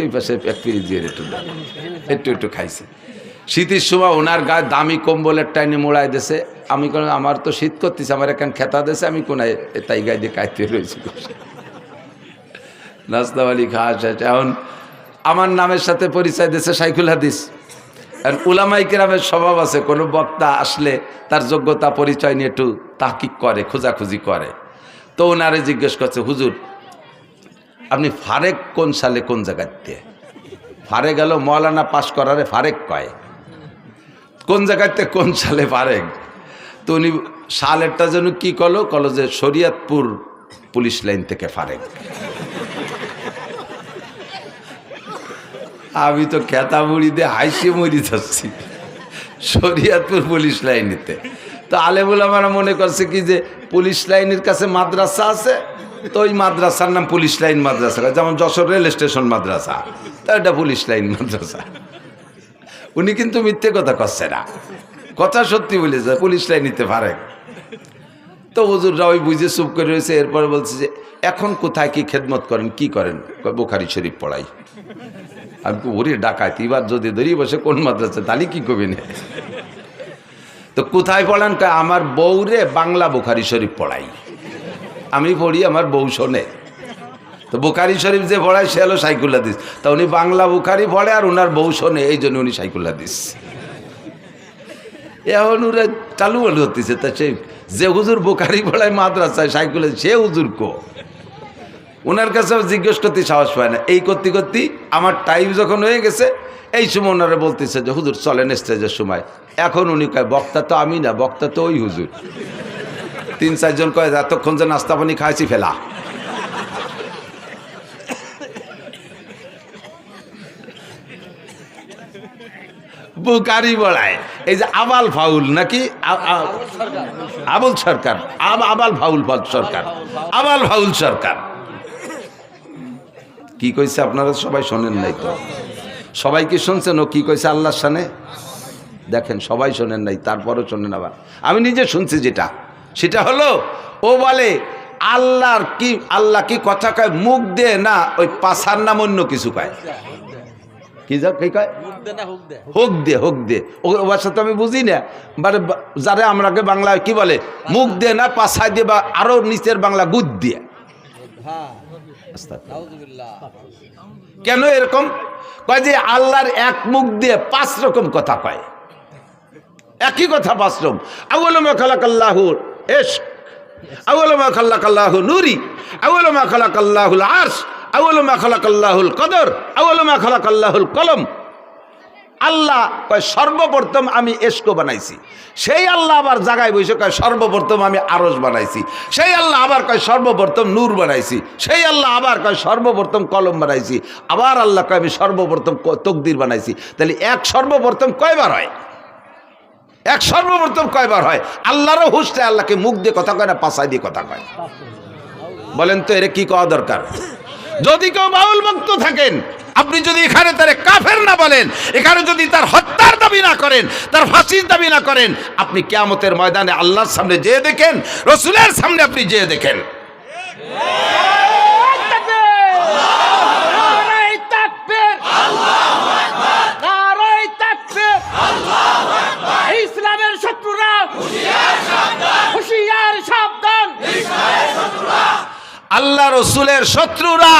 ওই পাশে এক পিস দিয়ে একটু একটু খাইছে। শীতের সময় ওনার গায়ে দামি কম্বলের টাইনে মোড়াই দিয়েছে। আমি কোনো আমার তো শীত করতেছে, আমার এখন খেতা দিয়েছে, আমি কোনায় তাই গায়ে দিয়ে কাইতে রয়েছি। নাস্তাওয়ালি খাওয়া শেষ। এখন আমার নামের সাথে পরিচয় দিয়েছে শাইখুল হাদিস। আর উলামায়ে কেরামের স্বভাব আছে, কোনো বক্তা আসলে তার যোগ্যতা পরিচয় নিয়ে একটু তাহকিক করে, খোঁজাখুঁজি করে। তো ওনারে জিজ্ঞেস করছে, হুজুর আপনি ফারেক কোন সালে কোন জায়গাতে? ফারে গেল মৌলানা পাশ করারে ফারেক কয়, কোন জায়গাতে কোন সালে ফারেক? তো উনি সালেরটা যেন কি কলো যে শরীয়তপুর পুলিশ লাইন থেকে ফারেক। আমি তো খেতা মুড়ি দিয়ে হাসি মরি যাচ্ছি, শরীয়তপুর পুলিশ লাইনেতে। তো আলেমুল আমরা মনে করছে কি যে পুলিশ লাইনের কাছে মাদ্রাসা আছে, তো ওই মাদ্রাসার নাম পুলিশ লাইন মাদ্রাসা, যেমন যশোর রেল স্টেশন মাদ্রাসা, তা এটা পুলিশ লাইন মাদ্রাসা। উনি কিন্তু মিথ্যে কথা করছে না, কথা সত্যি বলেছে, পুলিশ লাইন নিতে পারে। তো হুজুররা ওই বুঝে চুপ করে রয়েছে। এরপরে বলছে যে এখন কোথায় কি খেদমত করেন, কি করেন? বুখারী শরীফ পড়াই। আমি ওরে ডাকাইতি, এবার যদি ধরি বসে কোন মাদ্রাসা, তাহলে কি করবি না? তো কোথায় পড়ান? আমার বউরে বাংলা বুখারী শরীফ পড়াই, আমি পড়ি, আমার বউ শোনে। তো বুখারী শরীফ যে পড়ায় সে হলো শাইখুল হাদিস। তা উনি বাংলা বুখারী পড়ে আর ওনার বউ শোনে, এই জন্য উনি শাইখুল হাদিস। এখন ওরা চালু বলে হতেছে। তা সে যে হুজুর বুখারী পড়ায় মাদ্রাসায় শাইখুল হাদিস, সে হুজুর কো? ওনার কাছে জিজ্ঞেস করতে সাহস পায় না। এই করতে করতে আমার টাইম যখন হয়ে গেছে, এই সময় ওনারা বলতেছে যে হুজুর চলেন স্টেজের সময়। এখন উনি কয় বক্তা তো আমি না, বক্তা তো ওই হুজুর। 3-4 জন কয় এতক্ষণ যে নাস্তা পানি খাইছি ফেলা। বুখারী পড়ায় এই যে আবাল ফাউল নাকি আবুল সরকার, আবাল ফাউল সরকার, আবাল ফাউল সরকার কি কইছে আপনারা সবাই শোনেন নাই তো? সবাই কি শুনছেন ও কি কইছে আল্লাহর শানে? দেখেন সবাই শোনেন নাই, তারপরও শোনেন। আবার আমি নিজে শুনছি যেটা, সেটা হলো ও বলে আল্লাহ কি কথা কয় মুখ দে না, ওই পাছার নাম অন্য কিছু কয়। কি কয়? হোক দে। ও ভাষা তো আমি বুঝি না। যারা আমরাকে বাংলায় কি বলে, মুখ দে না পাছায় দিয়ে, বা আরো নিচের বাংলা গুদ দিয়ে। কেন এরকম কয়? যে আল্লাহর এক মুখ দিয়ে 5 রকম কথা কয়, একই কথা 5 রকম। আউয়ালু মা খালাকাল্লাহুল ইশক, আউয়ালু মা খালাকাল্লাহু নূরি, আউয়ালু মা খালাকাল্লাহুল আরশ, আউয়ালু মা খালাকাল্লাহুল কদর, আউয়ালু মা খালাকাল্লাহুল কলম। আল্লাহ কয় সর্বপ্রথম আমি ইশক বানাইছি। সেই আল্লাহ আবার জায়গায় বসে কয় সর্বপ্রথম আমি আরশ বানাইছি। সেই আল্লাহ আবার কয় সর্বপ্রথম নূর বানাইছি। সেই আল্লাহ আবার কয় সর্বপ্রথম কলম বানাইছি। আবার আল্লাহ কয় আমি সর্বপ্রথম তকদির বানাইছি। তাহলে এক সর্বপ্রথম কয়বার হয়? এক সর্বপ্রথম কয়বার হয়? আল্লাহরও হুঁশটা আল্লাহকে মুখ দিয়ে কথা কয় না, পাছায় দিয়ে কথা কয়। বলেন তো এর কি কওয়া দরকার? যদি কেউ বাউল ভক্ত থাকেন, আপনি যদি এখানে তার কাফের না বলেন, এখানে যদি তার হত্যার দাবি না করেন, তার ফাঁসির দাবি না করেন, আপনি কিয়ামতের ময়দানে আল্লাহর সামনে যেয়ে দেখেন, রাসূলের সামনে আপনি যেয়ে দেখেন। ইসলামের শত্রুরা হুঁশিয়ার সাবধান, আল্লাহ রাসূলের শত্রুরা,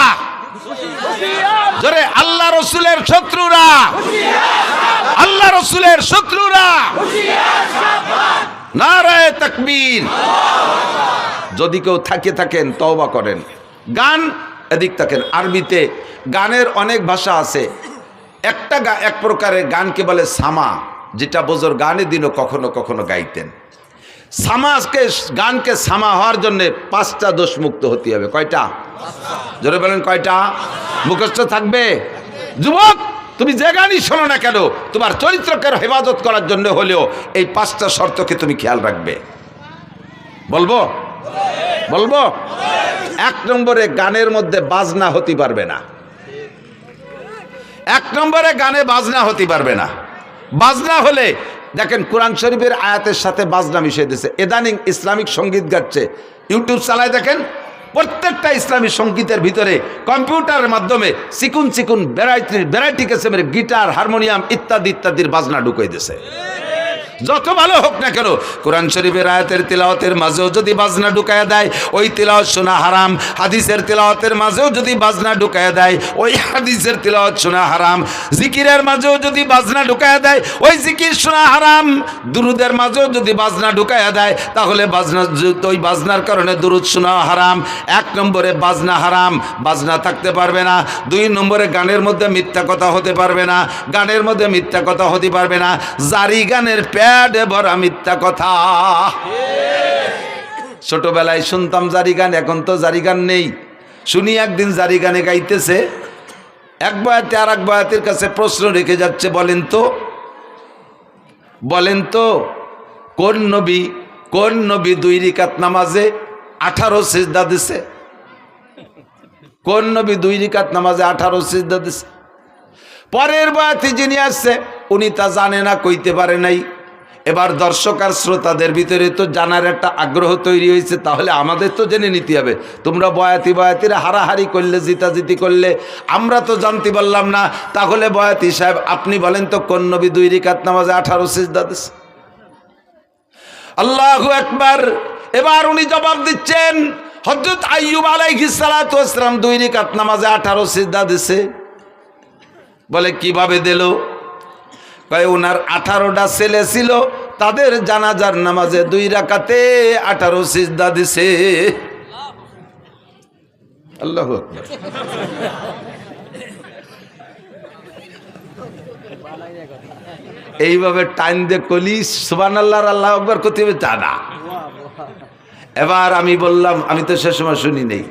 জোরে আল্লাহ রাসূলের শত্রুরা, আল্লাহ রাসূলের শত্রুরা, নারায়ে তাকবীর। যদি কেউ থাকেন তওবা করেন। গান এদিক থাকেন। আরবিতে গানের অনেক ভাষা আছে। এক প্রকারের গানকে বলে সামা, যেটা বোঝর গানের দিনও কখনো কখনো গাইতেন। গানকে সামা হওয়ার জন্য 5টা দোষ মুক্ত হতে হবে। কয়টা? জোরে বলেন কয়টা? মুখস্থ থাকবে। যুবক, তুমি যে গানই শোনো না কেন, তোমার চরিত্রকে হেফাজত করার জন্য হলেও এই 5টা শর্তকে তুমি খেয়াল রাখবে। বলবো? 1 নম্বরে গানের মধ্যে বাজনা হতে পারবে না। 1 নম্বরে গানে বাজনা হতে পারবে না। বাজনা হলে দেখেন কোরআন শরীফের আয়াতের সাথে বাজনা মিশিয়ে দিয়েছে। ইদানিং ইসলামিক সঙ্গীত গাচ্ছে, ইউটিউব চালায় দেখেন, প্রত্যেকটা ইসলামী সঙ্গীতের ভিতরে কম্পিউটারের মাধ্যমে চিকুন চিকুন ভ্যারাইটি কিসিমের গিটার, হারমোনিয়াম ইত্যাদি ইত্যাদির বাজনা ঢুকিয়ে দিয়েছে। যত ভালো হোক না কেন, কোরআন শরীফের আয়াতের তিলাওয়াতের মাঝেও যদি বাজনা ঢুকায়া দেয়, ওই তিলাওয়াত শোনা হারাম। হাদিসের তিলাওয়াতের মাঝেও যদি বাজনা ঢুকায়া দেয়, ওই হাদিসের তিলাওয়াত শোনা হারাম। জিকিরের মাঝেও যদি বাজনা ঢুকায়া দেয়, ওই জিকির শোনা হারাম। দুরুদের মাঝেও যদি বাজনা ঢুকায়া দেয়, তাহলে বাজনা, ওই বাজনার কারণে দুরুদ শোনা হারাম। 1 নম্বরে বাজনা হারাম, বাজনা থাকতে পারবে না। 2 নম্বরে গানের মধ্যে মিথ্যা কথা হতে পারবে না, গানের মধ্যে মিথ্যা কথা হতে পারবে না। জারি গানের প্যাডে ভরা মিথ্যা কথা। ছোটবেলায় শুনতাম জারি গান, এখন তো জারি গান নেই। শুনি একদিন জারি গানে গাইতেছে, এক বয়াতে আর এক বয়াতের কাছে প্রশ্ন রেখে যাচ্ছে, বলেন তো কোন নবী 2 রাকাত নামাজে 18 সিজদা দিছে? কোন নবী 2 রাকাত নামাজে 18 সিজদা দিছে? পরের বয়াতি যিনি আসছে উনি তা জানে না, কইতে পারে নাই। এবার দর্শক আর শ্রোতাদের ভিতরে তো জানার একটা আগ্রহ তৈরি হয়েছে, তাহলে আমাদের তো জেনে নিতে হবে। তোমরা বয়াতিরা হারাহারি করলে, জিতাজিতি করলে, আমরা তো জানতে পারলাম না। তাহলে বয়াতি সাহেব আপনি বলেন তো কোন নবী 2 রাকাত নামাজে 18 সিজদা দিছে? আল্লাহু আকবার। এবার উনি জবাব দিচ্ছেন, হযরত আইয়ুব আলাইহিস সালাতু ওয়াস সালাম 2 রাকাত নামাজে 18 সিজদা দিছে। বলে কিভাবে দিল? কয় ওনার 18টা ছেলে ছিল, তাদের জানাজার নামাজে 2 রাকাতে 18 সিজদা দিছে। আল্লাহু আকবার। এইভাবে টাইম দিয়ে কলি সুবহানাল্লাহ আল্লাহু আকবার করতে হবে তা না। এবার আমি বললাম, আমি তো সে সময় শুনি নেই।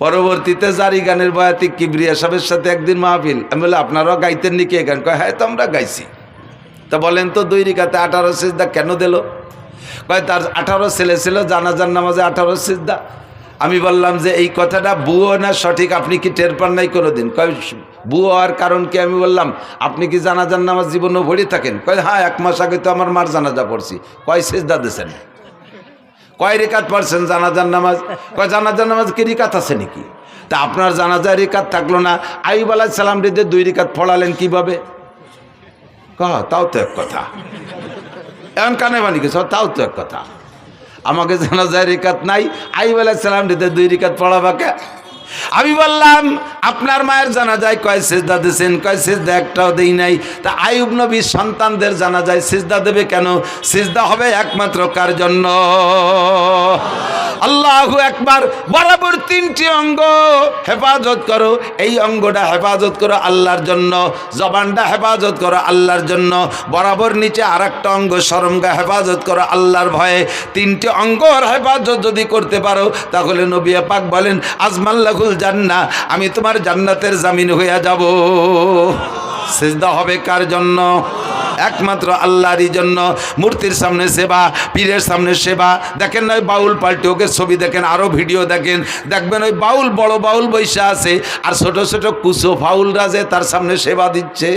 পরবর্তীতে জারি গানের বয়াতি কিবরিয়া সাহেবের সাথে একদিন মাহফিল, আমি বললাম আপনারাও গাইতেন নাকি এই গান? কয় হ্যাঁ, তো আমরা গাইছি। তা বলেন তো 2 রাকাতে 18 সিজদা কেন দিল? কয় তার 18 ছেলে ছিল, জানাজার নামাজে 18 সিজদা। আমি বললাম যে এই কথাটা বুয়ো না সঠিক, আপনি কি টের পান নাই কোনোদিন? কয় বুয়ো হওয়ার কারণ কি? আমি বললাম আপনি কি জানাজার নামাজ জীবনে পড়ে থাকেন? কয় হ্যাঁ, 1 মাস আগে তো আমার মার জানাজা পড়ছি। কয় সিজদা দিয়েছেন? কয় রিকাত পড়ছেন জানাজার নামাজ? কয় জানাজার নামাজ কি রিকাত আছে নাকি? তা আপনার জানাজার রিকাত থাকলো না, আইয়ুব আলাইহিস সালাম রে 2 রাকাত পড়ালেন কিভাবে? তাও তো এক কথা। এখন কানে বানি গেছ, তাও তো এক কথা। আমাকে জানাজার রিকাত নাই, আইয়ুব আলাইহিস সালাম রে 2 রাকাত পড়াবাকে। আমি বললাম আপনার মায়ের জানাজায় কয় সিজদা দিয়েছেন? কয় সিজদা একটাও দেই নাই। তা আইয়ুব নবীর সন্তানদের জানাজায় সিজদা দেবে কেন? সিজদা হবে একমাত্র কার জন্য? আল্লাহু আকবার। বরাবর 3টি অঙ্গ হেফাজত করো, এই অঙ্গটা হেফাজত করো আল্লাহর জন্য, জবানটা হেফাজত করো আল্লাহর জন্য, বরাবর নিচে আরেকটা অঙ্গ শরমগা হেফাজত করো আল্লাহর ভয়ে। 3টি অঙ্গর হেফাজত যদি করতে পারো, তাহলে নবী পাক বলেন আজমাল্লাহুল জান্নাহ, আমি তোমার জান্নাতের জামিন হয়ে যাব। সিজদা হবে কার জন্য? একমাত্র আল্লাহরই জন্য। মূর্তির সামনে সেবা, পীরের সামনে সেবা। দেখেন না ওই বাউল পাল্টে, ওকে ছবি দেখেন, আরো ভিডিও দেখেন, দেখবেন ওই বাউল, বড় বাউল বৈশা আছে, আর ছোট ছোট কুচো ফাউলরা যে তার সামনে সেবা দিচ্ছে।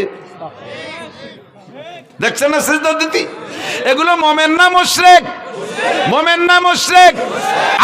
দেখছেন না সিজদা দিতি? এগুলো মোমেন না মুশরিক? মোমেন না মুশরিক?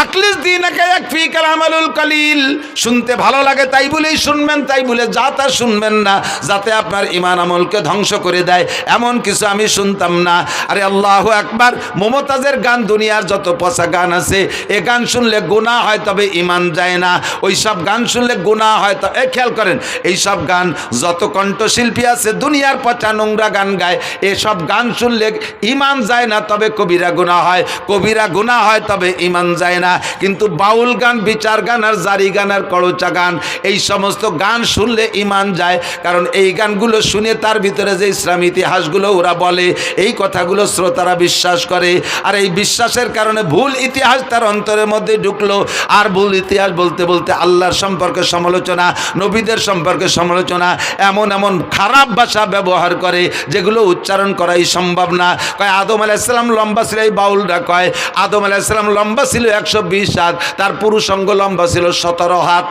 আকলিস দীনাকা ইয়াকফিকাল আমালুল কালিল। শুনতে ভালো লাগে তাই বলেই শুনবেন, তাই বলে যা তা শুনবেন না, যাতে আপনার ঈমান আমলকে ধ্বংস করে দেয়, এমন কিছু আমি শুনতাম না। আরে আল্লাহু আকবার। মমতাজের গান, দুনিয়ার যত পচা গান আছে, এ গান শুনলে গুনাহ হয়, তবে ঈমান যায় না। ওই সব গান শুনলে গুনাহ হয়। তো খেয়াল করেন, এই সব গান, যত কণ্ঠশিল্পী আছে দুনিয়ার পচা নোংরা গান গায়, এসব গান শুনলে ঈমান যায় না, তবে কবিরা গুনাহ হয়। কবিরা গুনাহ হয়, তবে ঈমান যায় না। কিন্তু বাউল গান, বিচার গান, আর জারি গান, আর কড়চা গান, এই সমস্ত গান শুনলে ঈমান যায়। কারণ এই গানগুলো শুনে তার ভিতরে যে ইসলামী ইতিহাসগুলো ওরা বলে, এই কথাগুলো শ্রোতারা বিশ্বাস করে, আর এই বিশ্বাসের কারণে ভুল ইতিহাস তার অন্তরের মধ্যে ঢুকলো। আর ভুল ইতিহাস বলতে বলতে আল্লাহর সম্পর্কে সমালোচনা, নবীদের সম্পর্কে সমালোচনা, এমন এমন খারাপ ভাষা ব্যবহার করে যেগুলো উচ্চারণ করাই সম্ভব না। কয় আদম আলাইহিস সালাম লম্বা ছিল, এই বাউলরা কয় আদম আলাইহিস সালাম লম্বা ছিল 120 হাত, তার পুরুষ অঙ্গ লম্বা ছিল 17 হাত।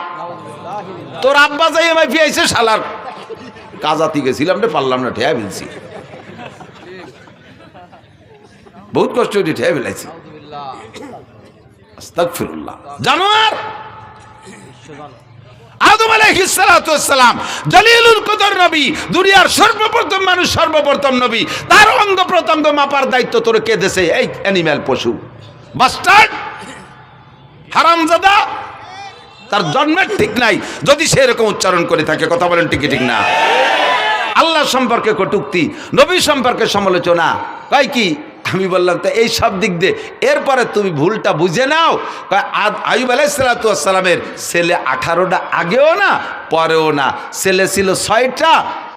তোর আব্বা যাই আমায় ফিয়াইছে শালার, কাজাতি গেছিলাম রে, পারলাম না, ঠেয়া ফেলছি, বহুত কষ্ট করে ঠেয়া ফেলাইছি। আস্তাগফিরুল্লাহ। জানোয়ার আদম আলাইহিস সালাতু ওয়াস সালাম জলিলুল কদর নবী, দুনিয়ার সর্বপ্রথম মানুষ, সর্বপ্রথম নবী, তার অঙ্গ প্রত্যঙ্গ মাপার দায়িত্ব তোর কে দেশে? এই অ্যানিম্যাল, পশু, বাস্টার্ড, হারামজাদা, তার জন্মের ঠিক নাই যদি সে এরকম উচ্চারণ করে থাকে। কথা বলেন ঠিক ঠিক না? আল্লাহ সম্পর্কে কটূক্তি, নবী সম্পর্কে সমালোচনা, কয় কি? আমি বললাম তো এই সব দিক দিয়ে, এরপরে তুমি ভুলটা বুঝে নাও। আইয়ুব আলাইহিস সালাতু ওয়াস সালামের ছেলে 18টা, আগেও না পরেও না। ছেলে ছিল 6টা,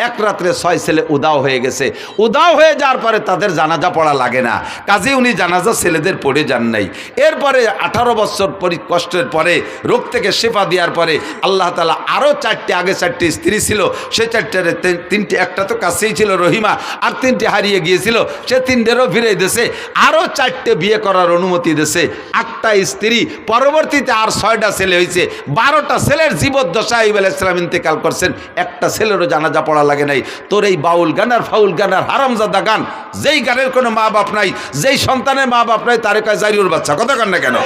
এক রাত্রে 6 ছেলে উদাও হয়ে গেছে। উদাও হয়ে যাওয়ার পরে তাদের জানাজা পড়া লাগে না, কাজে উনি জানাজা ছেলেদের পড়ে যান নাই। এরপরে 18 বছর কষ্টের পরে, রোগ থেকে শেফা দেওয়ার পরে আল্লাহ তাআলা আরও 4টে, আগে 4টে স্ত্রী ছিল, সে 4টার 3টে, একটা তো কাছেই ছিল রহিমা, আর 3টে হারিয়ে গিয়েছিল, সে 3টেরও ফিরে দিয়েছে, আরও 4টে বিয়ে করার অনুমতি দিয়েছে, 8টা স্ত্রী, পরবর্তীতে আর 6টা ছেলে হয়েছে। 12টা ছেলের জীবদ্দশায় আইয়ুব আলাইহিস সালাম ইন্তেকাল করছেন, একটা ছেলেরও জানাজা পড়া লাগে নাই। তোর এই বাউল গান আর ফাউল গান আর হারামজাদা গান, যেই গানের কোনো মা বাপ নাই, যেই সন্তানের মা বাপ নাই, তারে কয় জারিউর বাচ্চা। কথা কন না কেন?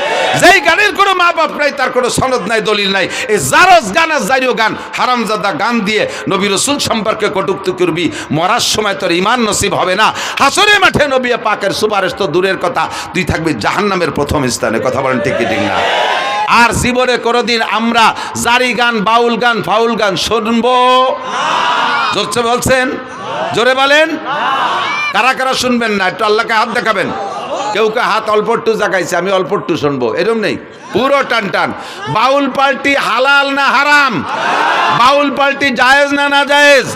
যেই গানের কোনো মা বাপ নাই, তার কোনো সনদ নাই, দলিল নাই, এই জারজ গান আর জারিউ গান, হারামজাদা গান দিয়ে নবী রাসূল সম্পর্কে কটূক্তি করবি, মরার সময় তোর ঈমান নসিব হবে না। হাসরের মাঠে নবী পাকের সুপারিশ তো দূরের কথা, তুই থাকবি জাহান্নামের প্রথম স্থানে। কথা বলেন ঠিক ঠিক না? আর জীবনে কোনোদিন আমরা জারি গান, বাউল গান, ফাউল গান শুনবো? জোরছে বলছেন, জোরে বলেন। কারা কারা শুনবেন না? একটু আল্লাহকে হাত দেখাবেন। কেউ কে হাত অল্প একটু জাগাইছে, আমি অল্প একটু শুনবো, এরকম নেই, পুরো টান টান। বাউল পার্টি হালাল না হারাম? বাউল পার্টি জায়েজ না না জায়েজ?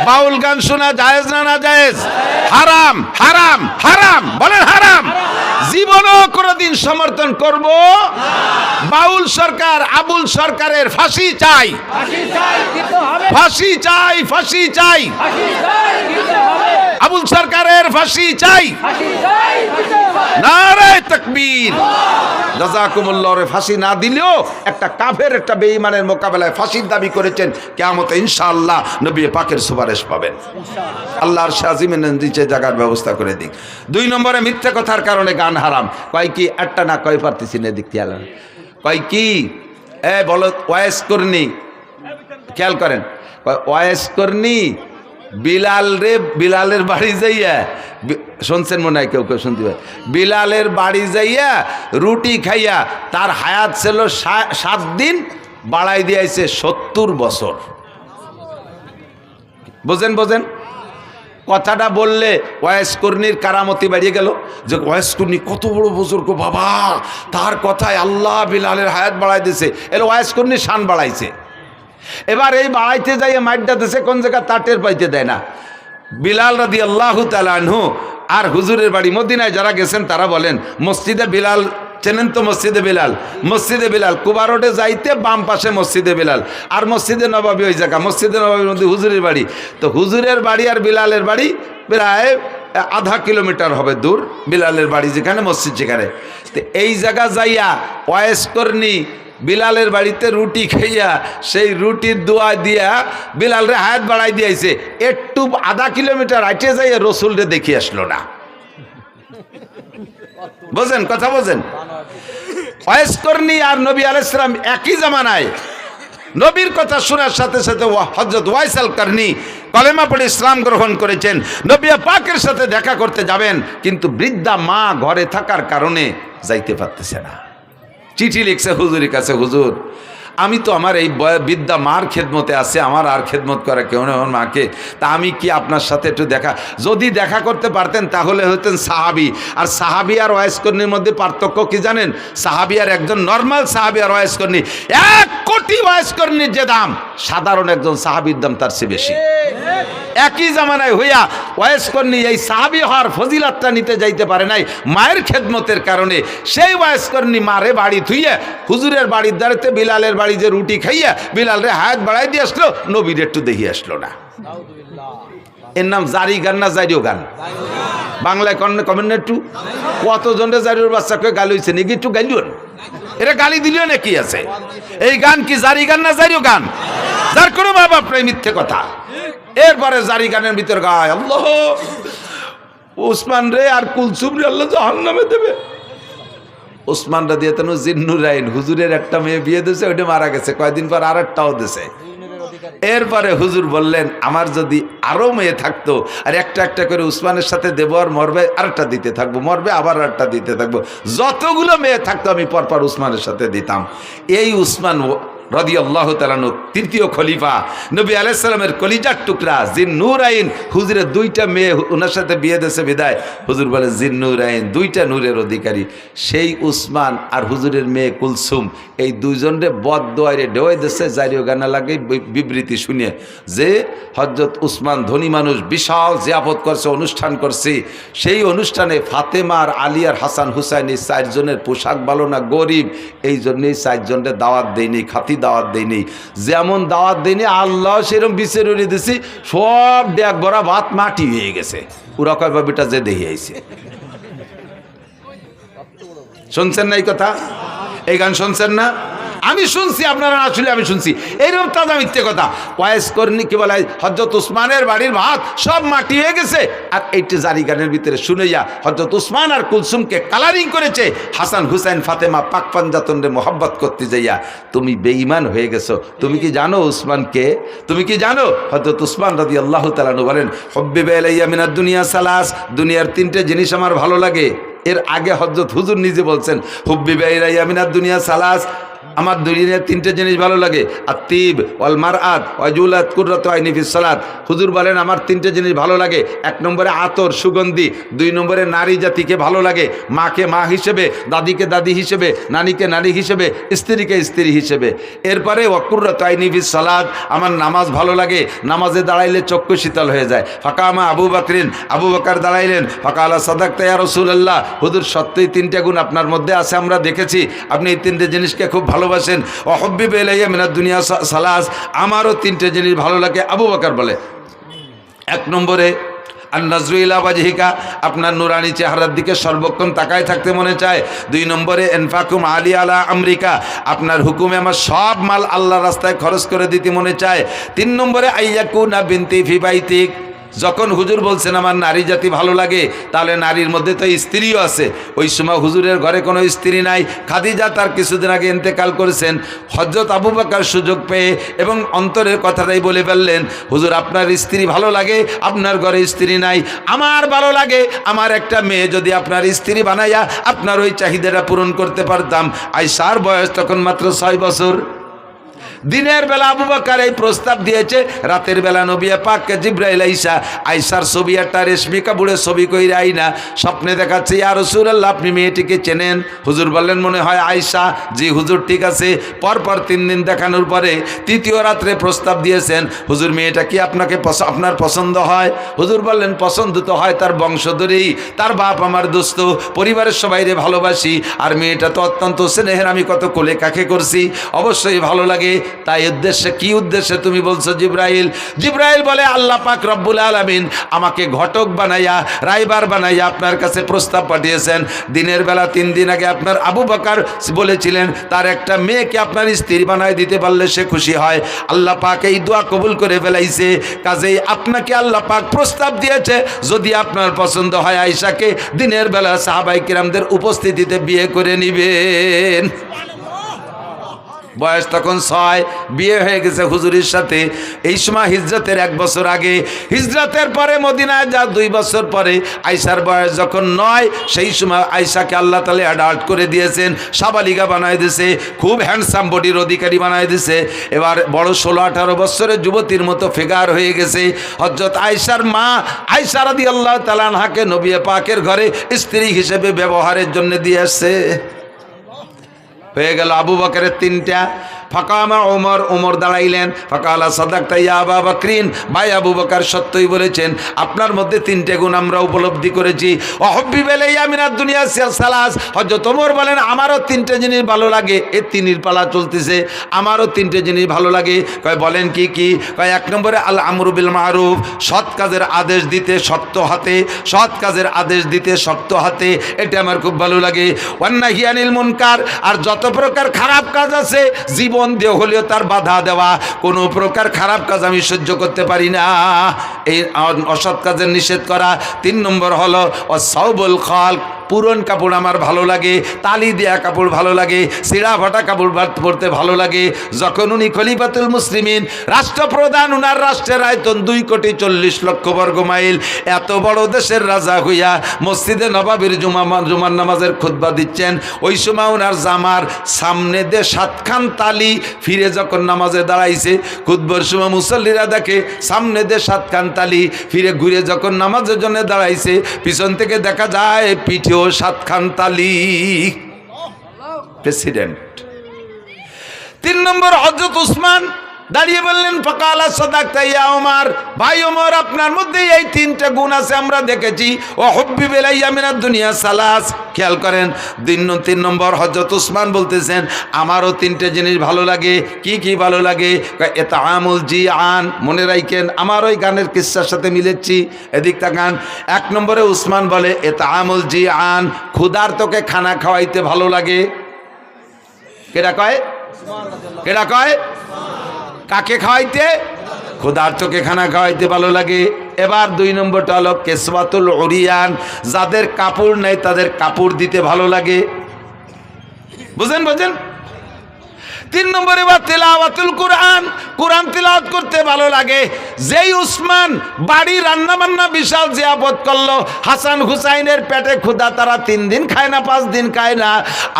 বাউল গান শোনা জায়েজ না না জায়েজ? হারাম, হারাম, হারাম, বলেন হারাম। জীবনও কোনোদিন সমর্থন করব। বাউল সরকার, আবুল সরকারের ফাঁসি চাই, ফাঁসি চাই, ফাঁসি চাই, আবুল সরকারের ফাঁসি চাই। নারে তাকবীর। জাযাকুমুল্লাহর ফাঁসি না দিলেও একটা কাফের, একটা বেঈমানের মোকাবেলায় ফাঁসির দাবি করেছেন, কিয়ামতে ইনশাআল্লাহ নবী পাকের সুপারিশ পাবেন। আল্লাহর শাজিমের নিচে জায়গার ব্যবস্থা করে দিক। 2 নম্বরে মিথ্যা কথার কারণে গান হারাম। কয় কি? একটা না কয় পারতেছি না, দেখতে আলাম। কয় কি? বলো ওয়াইস করনি, খেয়াল করেন, ওয়াইস করনি বিলাল রে, বিলালের বাড়ি যাইয়া, শুনছেন মনে হয়, কেউ কেউ শুনতে পারে, বিলালের বাড়ি যাইয়া রুটি খাইয়া তার হায়াত ছিল 7 দিন, বাড়াই দিয়েছে 70 বছর। বোঝেন, বোঝেন কথাটা বললে ওয়াইস কর্নির কারামতি বাড়িয়ে গেল, যে ওয়াইস কর্নি কত বড় বুজুর্গ বাবা, তার কথায় আল্লাহ বিলালের হায়াত বাড়াই দিয়েছে। এর ওয়াইস কর্নির শান বাড়াইছে। এবার এই বাড়াইতে যাইয়ে মাইটটা দেশে কোন জায়গা তাটের পাইতে দেয় না। বিলাল রাদিয়াল্লাহু তাআলা আনহু আর হুজুরের বাড়ি মদিনায় যারা গেছেন তারা বলেন, মসজিদে বিলাল চেনেন তো? মসজিদে বিলাল, মসজিদে বিলাল কুবা রোডে যাইতে বাম পাশে মসজিদে বিলাল, আর মসজিদে নববী ওই জায়গা, মসজিদে নববীর মধ্যে হুজুরের বাড়ি। তো হুজুরের বাড়ি আর বিলালের বাড়ি প্রায় আধা কিলোমিটার হবে দূর, বিলালের বাড়ি যেখানে, মসজিদ যেখানে। তো এই জায়গা যাইয়া ওয়াইস করনি বিলালের বাড়িতে রুটি খাইয়া সেই রুটির দোয়া দিয়া বিলালরে হায়াত বাড়াই দিয়েছে। একটু আধা কিলোমিটার আইটে যাইয়া রসুলরে দেখে আসলো না। বোঝেন কথা, বোঝেন? ওয়াইস করনি আর নবী আলাইহিস সালাম একই জামানায়। নবীর কথা শোনার সাথে সাথে হযরত ওয়াইস আল করনি কলেমা পড়ে ইসলাম গ্রহণ করেছেন। নবী পাকের সাথে দেখা করতে যাবেন, কিন্তু বৃদ্ধা মা ঘরে থাকার কারণে যাইতে পারতেছে না। চিঠি লিখছে হুজুরের কাছে, হুজুর আমি তো আমার এই বৃদ্ধা মার খেদমতে আছে, আমার আর খেদমত করে কেউ নেই আমার মাকে, তা আমি কি আপনার সাথে একটু দেখা, যদি দেখা করতে পারতেন তাহলে হতেন সাহাবি। আর সাহাবি আর ওয়াইস কর্নির মধ্যে পার্থক্য কি জানেন? সাহাবি আর একজন নর্মাল সাহাবি আর ওয়াইস কর্নি, 1 কোটি ওয়াইস কর্নির যে দাম, সাধারণ একজন সাহাবির দাম তার চেয়ে বেশি। একই জামানায় হইয়া ওয়াইস কর্নি এই সাহাবি হওয়ার ফজিলাতটা নিতে যাইতে পারে নাই মায়ের খেদমতের কারণে। সেই ওয়াইস কর্নি মারে বাড়ি থুইয়া হুজুরের বাড়ির দ্বারেতে বিলালের বাড়ি যে রুটি খাইয়া বিলালরে হায়াত বাড়াই দিয়ে আসলো, নবীর একটু দেখি আসলো না। এর নাম জারি গান না জারিও গান? বাংলায় কমেন্ট একটু, কতজনের জারিওর বাচ্চা কে গালি হয়েছে নাকি? একটু গালিও, এটা গালি দিলেও নাকি আছে? এই গান কি জারি গান না জারিও গান? যার কোনো মা বাপ নাই, মিথ্যে কথা। এরপরে জারি গানের ভিতর গায় আল্লাহ ওসমান রে আর কুলসুম রে আল্লাহ জাহান্নামে দেবে। উসমান রাদিয়াল্লাহু তাআলা জিন্নুরাইন হুজুরের একটা মেয়ে বিয়ে দিয়েছে, ওইটা মারা গেছে, কয়েকদিন পর আরেকটাও দিয়েছে। এরপরে হুজুর বললেন আমার যদি আরো মেয়ে থাকতো আর একটা একটা করে উসমানের সাথে দেবো, আর মরবে আরেকটা দিতে থাকবো, মরবে আবার আরেকটা দিতে থাকবো, যতগুলো মেয়ে থাকতো আমি পরপর উসমানের সাথে দিতাম। এই উসমান রাদিয়াল্লাহু তাআলা আনহু তৃতীয় খলিফা, নবী আলাইহিস সালামের কলিজার টুকরা জিন্নুরাইন, হুজুরের দুইটা মেয়ে ওনার সাথে বিয়ে দিয়েছে বিদায় হুজুর বলে জিন্নুরাইন দুইটা নূরের অধিকারী। সেই উসমান আর হুজুরের মেয়ে কুলসুম এই দুইজনরে বদদোয়ারে ডেওয়াই দিয়েছে, জারিও গানা লাগে বিবৃতি শুনে যে হযরত উসমান ধনী মানুষ, বিশাল জিয়াফত করছে, অনুষ্ঠান করছে, সেই অনুষ্ঠানে ফাতেমা আর আলী আর হাসান হুসাইন এই চারজনের পোশাক ভালো না, গরিব, এই জন্যই চারজনের দাওয়াত দেয়নি, খাতি দাওয়াত দেয়নি, যেমন দাওয়াত দেয়নি আল্লাহ সেরকম বিচার উড়িয়ে দিছি, সব ডেক ভরা ভাত মাটি হয়ে গেছে। ওরা কয় বাবিটা যে দেখে আইছে, শুনছেন না এই কথা? এই গান শুনছেন না? আমি শুনছি, আপনারা না শুনলে আমি শুনছি। এইরকম তাজা মিথ্যে কথা ওয়াইস করেনি, কি বলে হযরত উসমানের বাড়ির ভাত সব মাটি হয়ে গেছে। আর এইটি জারি গানের ভিতরে শুনেইয়া হযরত উসমান আর কুলসুমকে কালারিং করেছে, হাসান হুসাইন ফাতেমা পাক পাঞ্জাতনরে মোহাব্বত করতে যাইয়া তুমি বেঈমান হয়ে গেছো। তুমি কি জানো উসমানকে? তুমি কি জানো? হযরত উসমান রাদিয়াল্লাহু তাআলা আনহু বলেন হুব্বিবা ইলাইয়া মিনাদ দুনিয়া সালাস, দুনিয়ার তিনটে জিনিস আমার ভালো লাগে। এর আগে হযরত হুজুর নিজে বলছেন হুব্বিবা ইলাইয়া মিনাদ দুনিয়া সালাস, আমার দুনিয়ার তিনটে জিনিস ভালো লাগে, আত্তিব ওয়াল মারআত ওয়াজুলাত কুররাতু আইনি ফিস সালাত। হুজুর বলেন আমার তিনটে জিনিস ভালো লাগে, এক নম্বরে আতর সুগন্ধি, দুই নম্বরে নারী জাতিকে ভালো লাগে, মাকে মা হিসেবে, দাদিকে দাদি হিসেবে, নারীকে নারী হিসেবে, স্ত্রীকে স্ত্রী হিসেবে। এরপরে ওয়াকুররাতু আইনি ফিস সালাত, আমার নামাজ ভালো লাগে, নামাজে দাঁড়াইলে চক্ষু শীতল হয়ে যায়। ফাকামা আবু বকরিন, আবু বকর দাঁড়াইলেন, ফাকালা সাদাকতা ইয়া রাসূলুল্লাহ, হুজুর সত্যই তিনটে গুণ আপনার মধ্যে আছে, আমরা দেখেছি আপনি এই তিনটে জিনিসকে খুব ভালোবাসেন। ওয়াহুব্বিবা ইলাইয়া মিনাদ দুনিয়া সালাস, আমারও তিনটে জিনিস ভালো লাগে। আবু বকর বলে এক নম্বরে আন-নাজরু ইলা ওয়াজহিকা, আপনার নুরানি চেহারার দিকে সর্বক্ষণ তাকায় থাকতে মনে চায়। দুই নম্বরে ইনফাকুম আলী আলা আমরিকা, আপনার হুকুমে আমার সব মাল আল্লাহর রাস্তায় খরচ করে দিতে মনে চায়। তিন নম্বরে আইয়াকুনা বিনতি ফি বাইতিক, যখন হুজুর বলছেন আমার নারী জাতি ভালো লাগে, তাহলে নারীর মধ্যে তো স্ত্রীও আছে। ওই সময় হুজুরের ঘরে কোনো স্ত্রী নাই, খাদিজা তার কিছুদিন আগে ইন্তেকাল করেছেন। হযরত আবু বকর সুযোগ পেয়ে এবং অন্তরের কথাটাই বলে ফেললেন, হুজুর আপনার স্ত্রী ভালো লাগে, আপনার ঘরে স্ত্রী নাই, আমার ভালো লাগে আমার একটা মেয়ে যদি আপনার স্ত্রী বানাইয়া আপনার ওই চাহিদাটা পূরণ করতে পারতাম। আয়েশার বয়স তখন মাত্র 6 বছর। দিনের বেলা আবু বকর এই প্রস্তাব দিয়েছে, রাতের বেলা নবী পাককে জিবরাইল আয়েশার ছবি একটা রেশমি কাপড়ের ছবি কইরা আইনা স্বপ্নে দেখাচ্ছে, ইয়া রাসূলুল্লাহ আপনি মেয়েটিকে চেনেন? হুজুর বললেন মনে হয় আয়েশা। জি হুজুর ঠিক আছে। পরপর 3 দিন দেখানোর পরে তৃতীয় রাত্রে প্রস্তাব দিয়েছেন, হুজুর মেয়েটা কি আপনার পছন্দ হয়? হুজুর বললেন পছন্দ তো হয় তার বংশধরেই, তার বাপ আমার দোস্ত, পরিবারের সবাইরে ভালোবাসি, আর মেয়েটা তো অত্যন্ত স্নেহের, আমি কত কোলে কাকে করছি, অবশ্যই ভালো লাগে। তাই উদ্দেশ্যে, কি উদ্দেশ্যে তুমি বলছো জিবরাইল? জিবরাইল বলে আল্লাহ পাক রব্বুল আলামিন আমাকে ঘটক বানাইয়া, রাইবার বানাইয়া আপনার কাছে প্রস্তাব পাঠিয়েছেন। দিনের বেলা 3 দিন আগে আপনার আবু বকর বলেছিলেন তার একটা মেয়েকে আপনার স্ত্রী বানায় দিতে পারলে সে খুশি হয়। আল্লাহ পাক এই দোয়া কবুল করে ফেলাইছে, কাজেই আপনাকে আল্লাহ পাক প্রস্তাব দিয়েছে যদি আপনার পছন্দ হয় আয়েশাকে দিনের বেলা সাহাবায়ে কিরামদের উপস্থিতিতে বিয়ে করে নিবেন। বয়স তখন 6, বিয়ে হয়ে গেছে হুজুরের সাথে। এই সময় হিজরতের 1 বছর আগে, হিজরতের পরে মদিনায় যা 2 বছর পরে আয়েশার বয়স যখন 9, সেই সময় আয়েশাকে আল্লাহ তাআলা অ্যাডাল্ট করে দিয়েছেন, সাবালিকা বানায় দিয়েছে, খুব হ্যান্ডসাম বডির অধিকারী বানায় দিয়েছে। এবার বড় 16-18 বছরের যুবতীর মতো ফিগার হয়ে গেছে। হযরত আয়েশার মা আয়েশা রাদিয়াল্লাহু তাআলা আনহাকে নবী পাকের ঘরে স্ত্রী হিসেবে ব্যবহারের জন্য দিয়ে আসছে। হয়ে গেল আবু বকরের 3টা। ফাকামা ওমর, ওমর দাঁড়াইলেন, ফাকালা সাদাকতা ইয়া আবু বকরিন, ভাই আবু বকর সত্যই বলেছেন, আপনার মধ্যে 3টে গুণ আমরা উপলব্ধি করেছি। ওয়াহুব্বিবা ইলাইয়া মিনাদ দুনিয়া সালাস, হযরত ওমর বলেন আমারও 3টে জিনিস ভালো লাগে। এই 3 পালা চলতেছে, আমারও 3টে জিনিস ভালো লাগে। কয় বলেন কি কি? কয় 1 নম্বরে আল আমরু বিল মারুফ, সৎ কাজের আদেশ দিতে শক্ত হাতে, সৎ কাজের আদেশ দিতে শক্ত হাতে, এটা আমার খুব ভালো লাগে। ওয়ান নাহি আনিল মুনকার, আর যত প্রকার খারাপ কাজ আছে জীবন দিয়ে হলেও তার বাধা দেওয়া, কোনো প্রকার খারাপ কাজ আমি সহ্য করতে পারি না, এই অসৎ কাজের নিষেধ করা। 3 নম্বর হলো অসাউবুল খালক, পুরন কাপড় আমার ভালো লাগে, তালি দেয়া কাপড় ভালো লাগে, সিরা ফাটা কাপড় পরতে ভালো লাগে। যখন উনি খলিফাতুল মুসলিমিন, রাষ্ট্রপ্রধান, উনার রাষ্ট্রের আয়তন 2,40,00,000 বর্গ মাইল, এত বড় দেশের রাজা হইয়া মসজিদে নবাবির জুমার নামাজের খুতবা দিচ্ছেন, ওই সময় ওনার জামার সামনে দিয়ে 7খান তালি, ফিরে যখন নামাজে দাঁড়াইছে, খুতবার সময় মুসল্লিরা দেখে সামনে দিয়ে 7খান তালি, ফিরে ঘুরে যখন নামাজের জন্য দাঁড়াইছে, পিছন থেকে দেখা যায় পিঠেও 7খান তালি। প্রেসিডেন্ট। 3 নম্বর হযরত উসমান দাঁড়িয়ে বললেন, ফাকালা সাদাকতা ইয়া ওমর, ভাই ওমর, আপনার মধ্যে এই 3টা গুণ আছে আমরা দেখেছি। ও হুব্বিব ইলাইয়া মিনাদ দুনিয়া সালাস। খেয়াল করেন, 3 নম্বর হযরত উসমান বলতেছেন, আমারও 3টে জিনিস ভালো লাগে। কি কি ভালো লাগে? ইতআমুল জিআন, মনে রাখেন, আমার ওই গানের কিস্সার সাথে মিলেছি, এদিক তাকান। 1 নম্বরে উসমান বলে ইতআমুল জিআন, ক্ষুধার্তকে খানা খাওয়াইতে ভালো লাগে। কেডা কয়? কেডা কয়? কাকে খাওয়াইতে? ক্ষুধার্তকে খানা খাওয়াইতে ভালো লাগে। এবার 2 নম্বরটা হলো কেসওয়াতুল উরিয়ান, যাদের কাপড় নেই তাদের কাপড় দিতে ভালো লাগে। বুঝেন? 3 নম্বরে বা তেলাওয়াতুল কোরআন, কোরআন তেলাওয়াত করতে ভালো লাগে। যেই উসমান বাড়ি রান্না বান্না বিশাল জিয়াবত করলো, হাসান হুসাইনের পেটে ক্ষুধা, তারা 3 দিন খায় না, 5 দিন খায় না,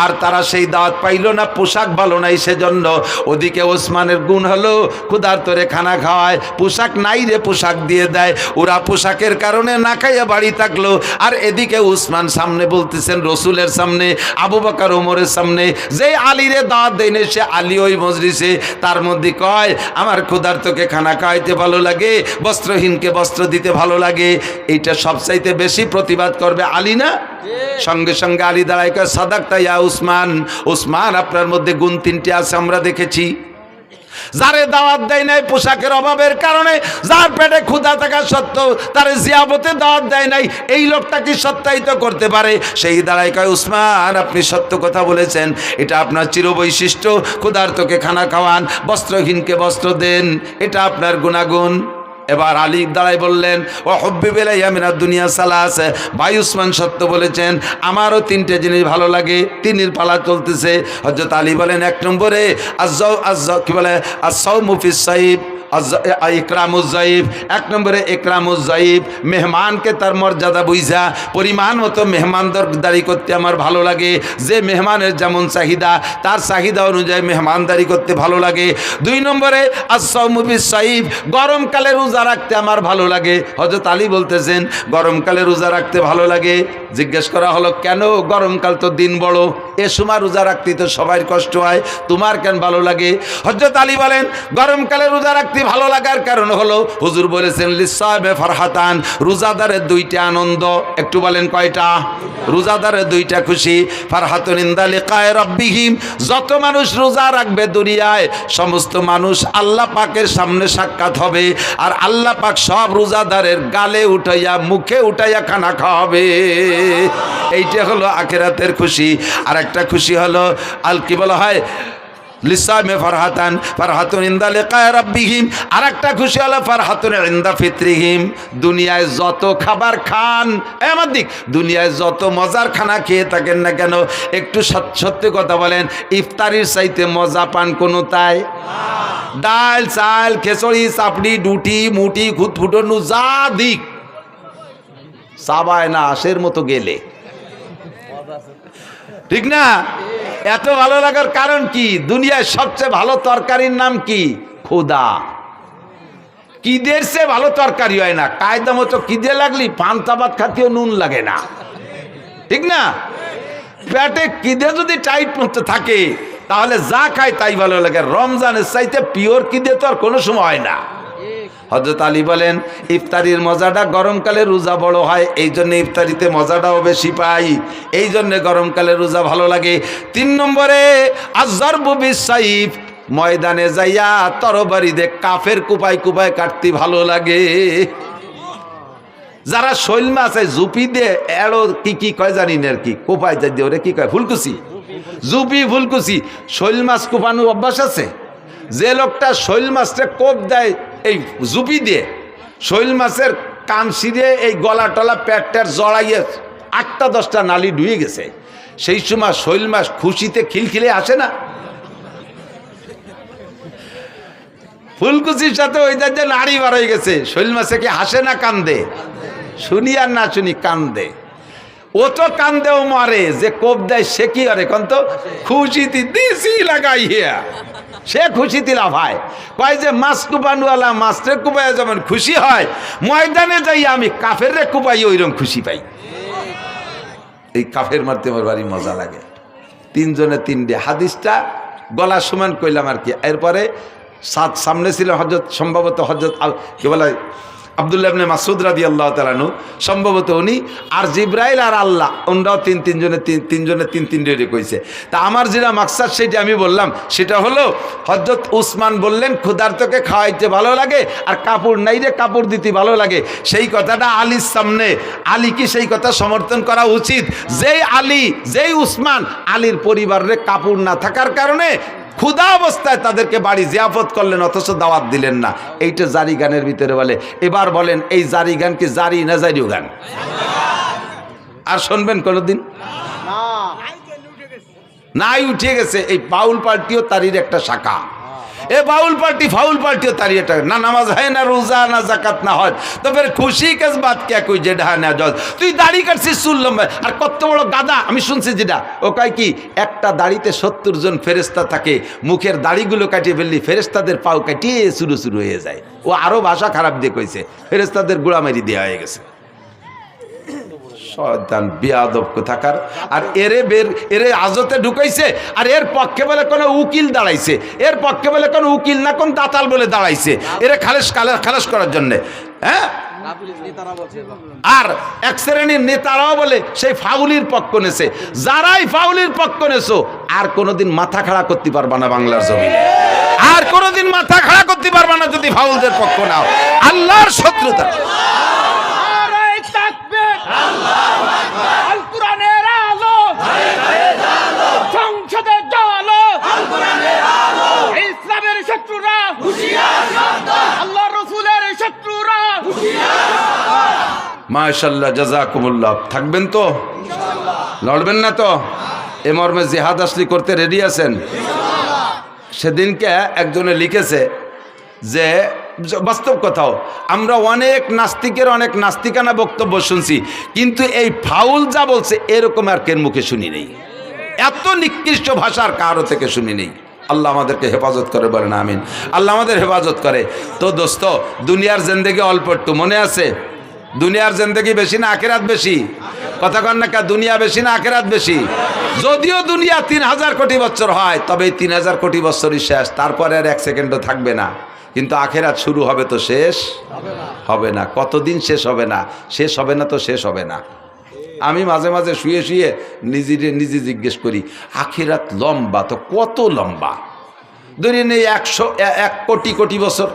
আর তারা সেই দাওয়াত পাইল না, পোশাক ভালো নাই সেজন্য। ওদিকে ওসমানের গুণ হলো ক্ষুধার্তরে খানা খাওয়ায়, পোশাক নাই রে পোশাক দিয়ে দেয়, ওরা পোশাকের কারণে না খাইয়া বাড়ি থাকলো। আর এদিকে উসমান সামনে বলতেছেন, রসুলের সামনে, আবু বকর ওমরের সামনে, যেই আলীরে দাওয়াত দেয়নি সে আলী ওই মজলিসে, তার মধ্যে কয় আমার ক্ষুধার্তকে খানা খাওয়াইতে ভালো লাগে, বস্ত্রহীনকে বস্ত্র দিতে ভালো লাগে। এইটা সবচাইতে বেশি প্রতিবাদ করবে আলী না? সঙ্গে সঙ্গে আলী দাঁড়ায় কয়, সাদাকতা ইয়া উসমান, উসমান আপনার মধ্যে গুণ 3টে আছে আমরা দেখেছি। যারে দাওয়াত দেয় নাই পোশাকের অভাবের কারণে, যার পেটে ক্ষুধা থাকা সত্ত্বেও তারে জিয়াবতে দাওয়াত দেয় নাই, এই লোকটা কি সত্যায়িত করতে পারে? সেই দাঁড়ায় কয়, উসমান আপনি সত্য কথা বলেছেন, এটা আপনার চিরবৈশিষ্ট্য, ক্ষুধার্তকে খানা খাওয়ান, বস্ত্রহীনকে বস্ত্র দেন, এটা আপনার গুণাগুণ। এবার আলী দাঁড়াই বললেন, ও হুব্বিব ইলাইয়া মিনাদ দুনিয়া সালাস, ভাই উসমান সত্য বলেছেন, আমারও 3টে জিনিস ভালো লাগে। 3-এর পালা চলতেছে। হযরত আলী বলেন, 1 নম্বরে কি বলে, আস-সাওমু ফিস সাইব, ইকরামুজ যায়েব। 1 নম্বরে ইকরামুজ যায়েব, মেহমানকে তার মর্যাদা বুঝা পরিমাণ মতো মেহমানদারি করতে আমার ভালো লাগে। যে মেহমানের যেমন চাহিদা, তার চাহিদা অনুযায়ী মেহমানদারি করতে ভালো লাগে। 2 নম্বরে আস-সাওমু ফিস সাইব, গরমকালে রোজা রাখতে আমার ভালো লাগে। হযরত আলী বলতেছেন, গরমকালে রোজা রাখতে ভালো লাগে। জিজ্ঞেস করা হলো, কেন? গরমকাল তো দিন বড়, এ সময় রোজা রাখতে তো সবাই কষ্ট হয়, তোমার কেন ভালো লাগে? হযরত আলী বলেন, গরমকালে রোজা রাখতে ভালো লাগার কারণ হলো, হুজুর বলেছেন, লিসাইবে ফারহাতান, রোজাদারের 2টা আনন্দ। একটু বলেন কয়টা? রোজাদারের 2টা খুশি। ফারহাতুন ইনদা লিকায়ে রাব্বিহিম, যত মানুষ রোজা রাখবে দুনিয়ায় সমস্ত মানুষ আল্লাহ পাকের সামনে সাক্ষাৎ হবে, আর আল্লাহ পাক সব রোজাদারের গালে উঠাইয়া মুখে উঠাইয়া খানা খাওয়াবে। এইটা হলো আখিরাতের খুশি। আর একটা খুশি হলো কি বলা হয়, লিসাইমে ফারহাতান, ফারহাতুন ইনদা লিকায়ে রাব্বিহিম। আর একটা খুশি হলো ফারহাতুন ইনদা ফিতরিহিম, দুনিয়ায় যত খাবার খান, আমার দিক, দুনিয়ায় যত মজার খানা খেয়ে থাকেন না কেন, একটু সত্যি কথা বলেন, ইফতারির চাইতে মজা পান কোনো তাই? ডাল, চাল, খিচুড়ি, চাপড়ি, ডুটি, মুটি, খুঁতফুটনু, যা দিক চাবায় না আশের মতো গেলে, ঠিক না? এত ভালো লাগার কারণ কি? দুনিয়ায় সবচেয়ে ভালো তরকারির নাম কি? খোদা। কিদের সে ভালো তরকারি হয় না। কায়দা মতো কিদে লাগলি পান্তা ভাত খাতেও নুন লাগে না, ঠিক না? পেটে কিদে যদি টাইট মতো থাকে তাহলে যা খায় তাই ভালো লাগে। রমজানের চাইতে পিওর কিদে তো আর কোনো সময় হয় না। হযরত আলী বলেন, ইফতারির মজাটা গরমকালে রোজা বড় হয়, এই জন্য ইফতারিতে মজাটাও বেশি পাই, এই জন্য গরমকালে রোজা ভালো লাগে। 3 নম্বরে আয-যারবু বিস-সাইফ, ময়দানে যাইয়া তরবারি দিয়ে কাফের কুপায় কুপায় কাটতে ভালো লাগে। যারা শৈল মাছ জুপি দিয়ে এড়ো কি কয় জানি না, আর কি কোপায় যাই দিয়ে ওরে কি কয়, ফুলকুচি, জুপি ফুলকুচি, শৈল মাছ কোপানো অভ্যাস আছে। যে লোকটা শৈল মাছটা কোপ দেয় এই জুপি দিয়ে, শৈল মাছের কান ছিঁড়ে এই গলা টলা পেটটার জড়াইয়ে 8টা 10টা নালি ডুয়ে গেছে। সেই সময় শৈল মাছ খুশিতে খিলখিলে আসে না? ফুলকুচির সাথে ওই যে নাড়ি বার হয়ে গেছে, শৈল মাছে কি হাসে না কান্দে? শুনি আর না শুনি কান্দে। ও তো কান্দেও মারে, যে কোপ দেয় সে কি করে কোন তো? খুশিতে দিছি লাগাইয়া সে খুশিতে লাফায়। কয় যে মাছ কুপানওয়ালা মাছরে কুপাইয়া যেমন খুশি হয়, ময়দানে যাই আমি কাফের রে কুপাই ওইরকম খুশি পাই। এই কাফের মারতে আমার বাড়ি মজা লাগে। 3 জনে 3 হাদিসটা গলা সমান কইলাম আর কি। এরপরে সামনে ছিল হযরত, সম্ভবত হযরত কি বলে আব্দুল্লাহ ইবনে মাসউদ রাদিয়াল্লাহু তাআলা আনহু, সম্ভবত উনি, আর জিবরাইল আর আল্লাহ, ওনারাও তিন জনে তিন কইছে। তা আমার যেটা মাকসাদ সেটা আমি বললাম, সেটা হলো হযরত উসমান বললেন ক্ষুধার্তকে খাওয়াইতে ভালো লাগে আর কাপড় নাই রে কাপড় দিতে ভালো লাগে। সেই কথাটা আলীর সামনে, আলী কি সেই কথা সমর্থন করা উচিত? যেই উসমান আলীর পরিবারে কাপড় না থাকার কারণে ক্ষুধা অবস্থায় তাদেরকে বাড়ি জিয়াফত করলেন, অথচ দাওয়াত দিলেন না। এইটা জারি গানের ভিতরে বলে। এবার বলেন এই জারি গান কি জারি না জারিও গান? আর শুনবেন কোনদিন? নাই, উঠে গেছে। এই বাউল পার্টিও তারির একটা শাখা। এ বাউল পার্টি ফাউল পার্টিও তারি একটা, না নামাজ হয় না, রোজা না, জাকাত না হয়, তো ফের খুশি কেস বাত কে কই যে ঢা না জল। তুই দাড়ি কাটছিস শুনলাম, আর কত বড় গাদা। আমি শুনছি যেটা, ও কয় কি একটা দাড়িতে 70 জন ফেরেস্তা থাকে, মুখের দাড়িগুলো কাটিয়ে ফেললি ফেরেস্তাদের পাও কাটিয়ে শুরু হয়ে যায়। ও আরো ভাষা খারাপ দিয়ে কইছে, ফেরেস্তাদের গোড়া মেরি দেওয়া হয়ে গেছে। শয়তান বেয়াদব কোথাকার। আর এরে আজতে ঢুকাইছে, আর এর পক্ষে বলে কোনো উকিল দাঁড়াইছে, এর পক্ষে বলে কোনো উকিল না কোন দাতাল বলে দাঁড়াইছে, এরে খালাস করার জন্য। হ্যাঁ, আর এক শ্রেণীর নেতারাও বলে সেই ফাউলির পক্ষ নেছে। যারাই ফাউলির পক্ষ নেছো আর কোনোদিন মাথা খাড়া করতে পারবা না বাংলার জমিনে, আর কোনোদিন মাথা খাড়া করতে পারবা না যদি ফাউলদের পক্ষ নাও। আল্লাহর শত্রুতা। আল কোরআনের আলো, সংসদের আলো, ইসলামের শত্রুরা আল্লাহ রসুলের শত্রুরা। মাশাআল্লাহ, জাযাকুমুল্লাহ। থাকবেন তো? লড়বেন না তো? এ মর্মে জিহাদ আসলি করতে রেডি আছেন? সেদিনকে একজনে লিখেছে যে বাস্তব কথাও, আমরা অনেক নাস্তিকের অনেক নাস্তিকানা বক্তব্য শুনছি, কিন্তু এই ফাউল যা বলছে এরকম আর কেন মুখে শুনি নেই, এত নিকৃষ্ট ভাষার কারো থেকে শুনি নেই। আল্লাহ আমাদেরকে হেফাজত করে, বলেন আমিন। আল্লাহ আমাদের হেফাজত করে। তো দোস্ত, দুনিয়ার জিন্দেগি অল্প একটু, মনে আছে? দুনিয়ার জিন্দেগি বেশি না আখিরাত বেশি? কথা কন না, দুনিয়া বেশি না আখিরাত বেশি? যদিও দুনিয়া 3000 কোটি বছর হয়, তবে 3000 কোটি বছরই শেষ, তারপরে আর 1 সেকেন্ডও থাকবে না। কিন্তু আখেরাত শুরু হবে তো শেষ হবে না। কতদিন শেষ হবে না? শেষ হবে না তো শেষ হবে না। আমি মাঝে মাঝে শুয়ে নিজে জিজ্ঞেস করি, আখেরাত লম্বা তো কত লম্বা? ধরে নেই 1 কোটি কোটি বছর,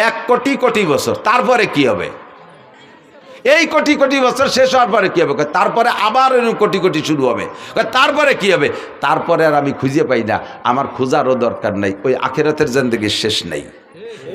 1 কোটি কোটি বছর, তারপরে কি হবে? এই কোটি কোটি বছর শেষ হওয়ার পরে কি হবে? তারপরে আবার কোটি কোটি শুরু হবে। তারপরে কি হবে? তারপরে আর আমি খুঁজে পাই না। আমার খোঁজারও দরকার নাই, ওই আখিরাতের জিন্দেগির শেষ নেই।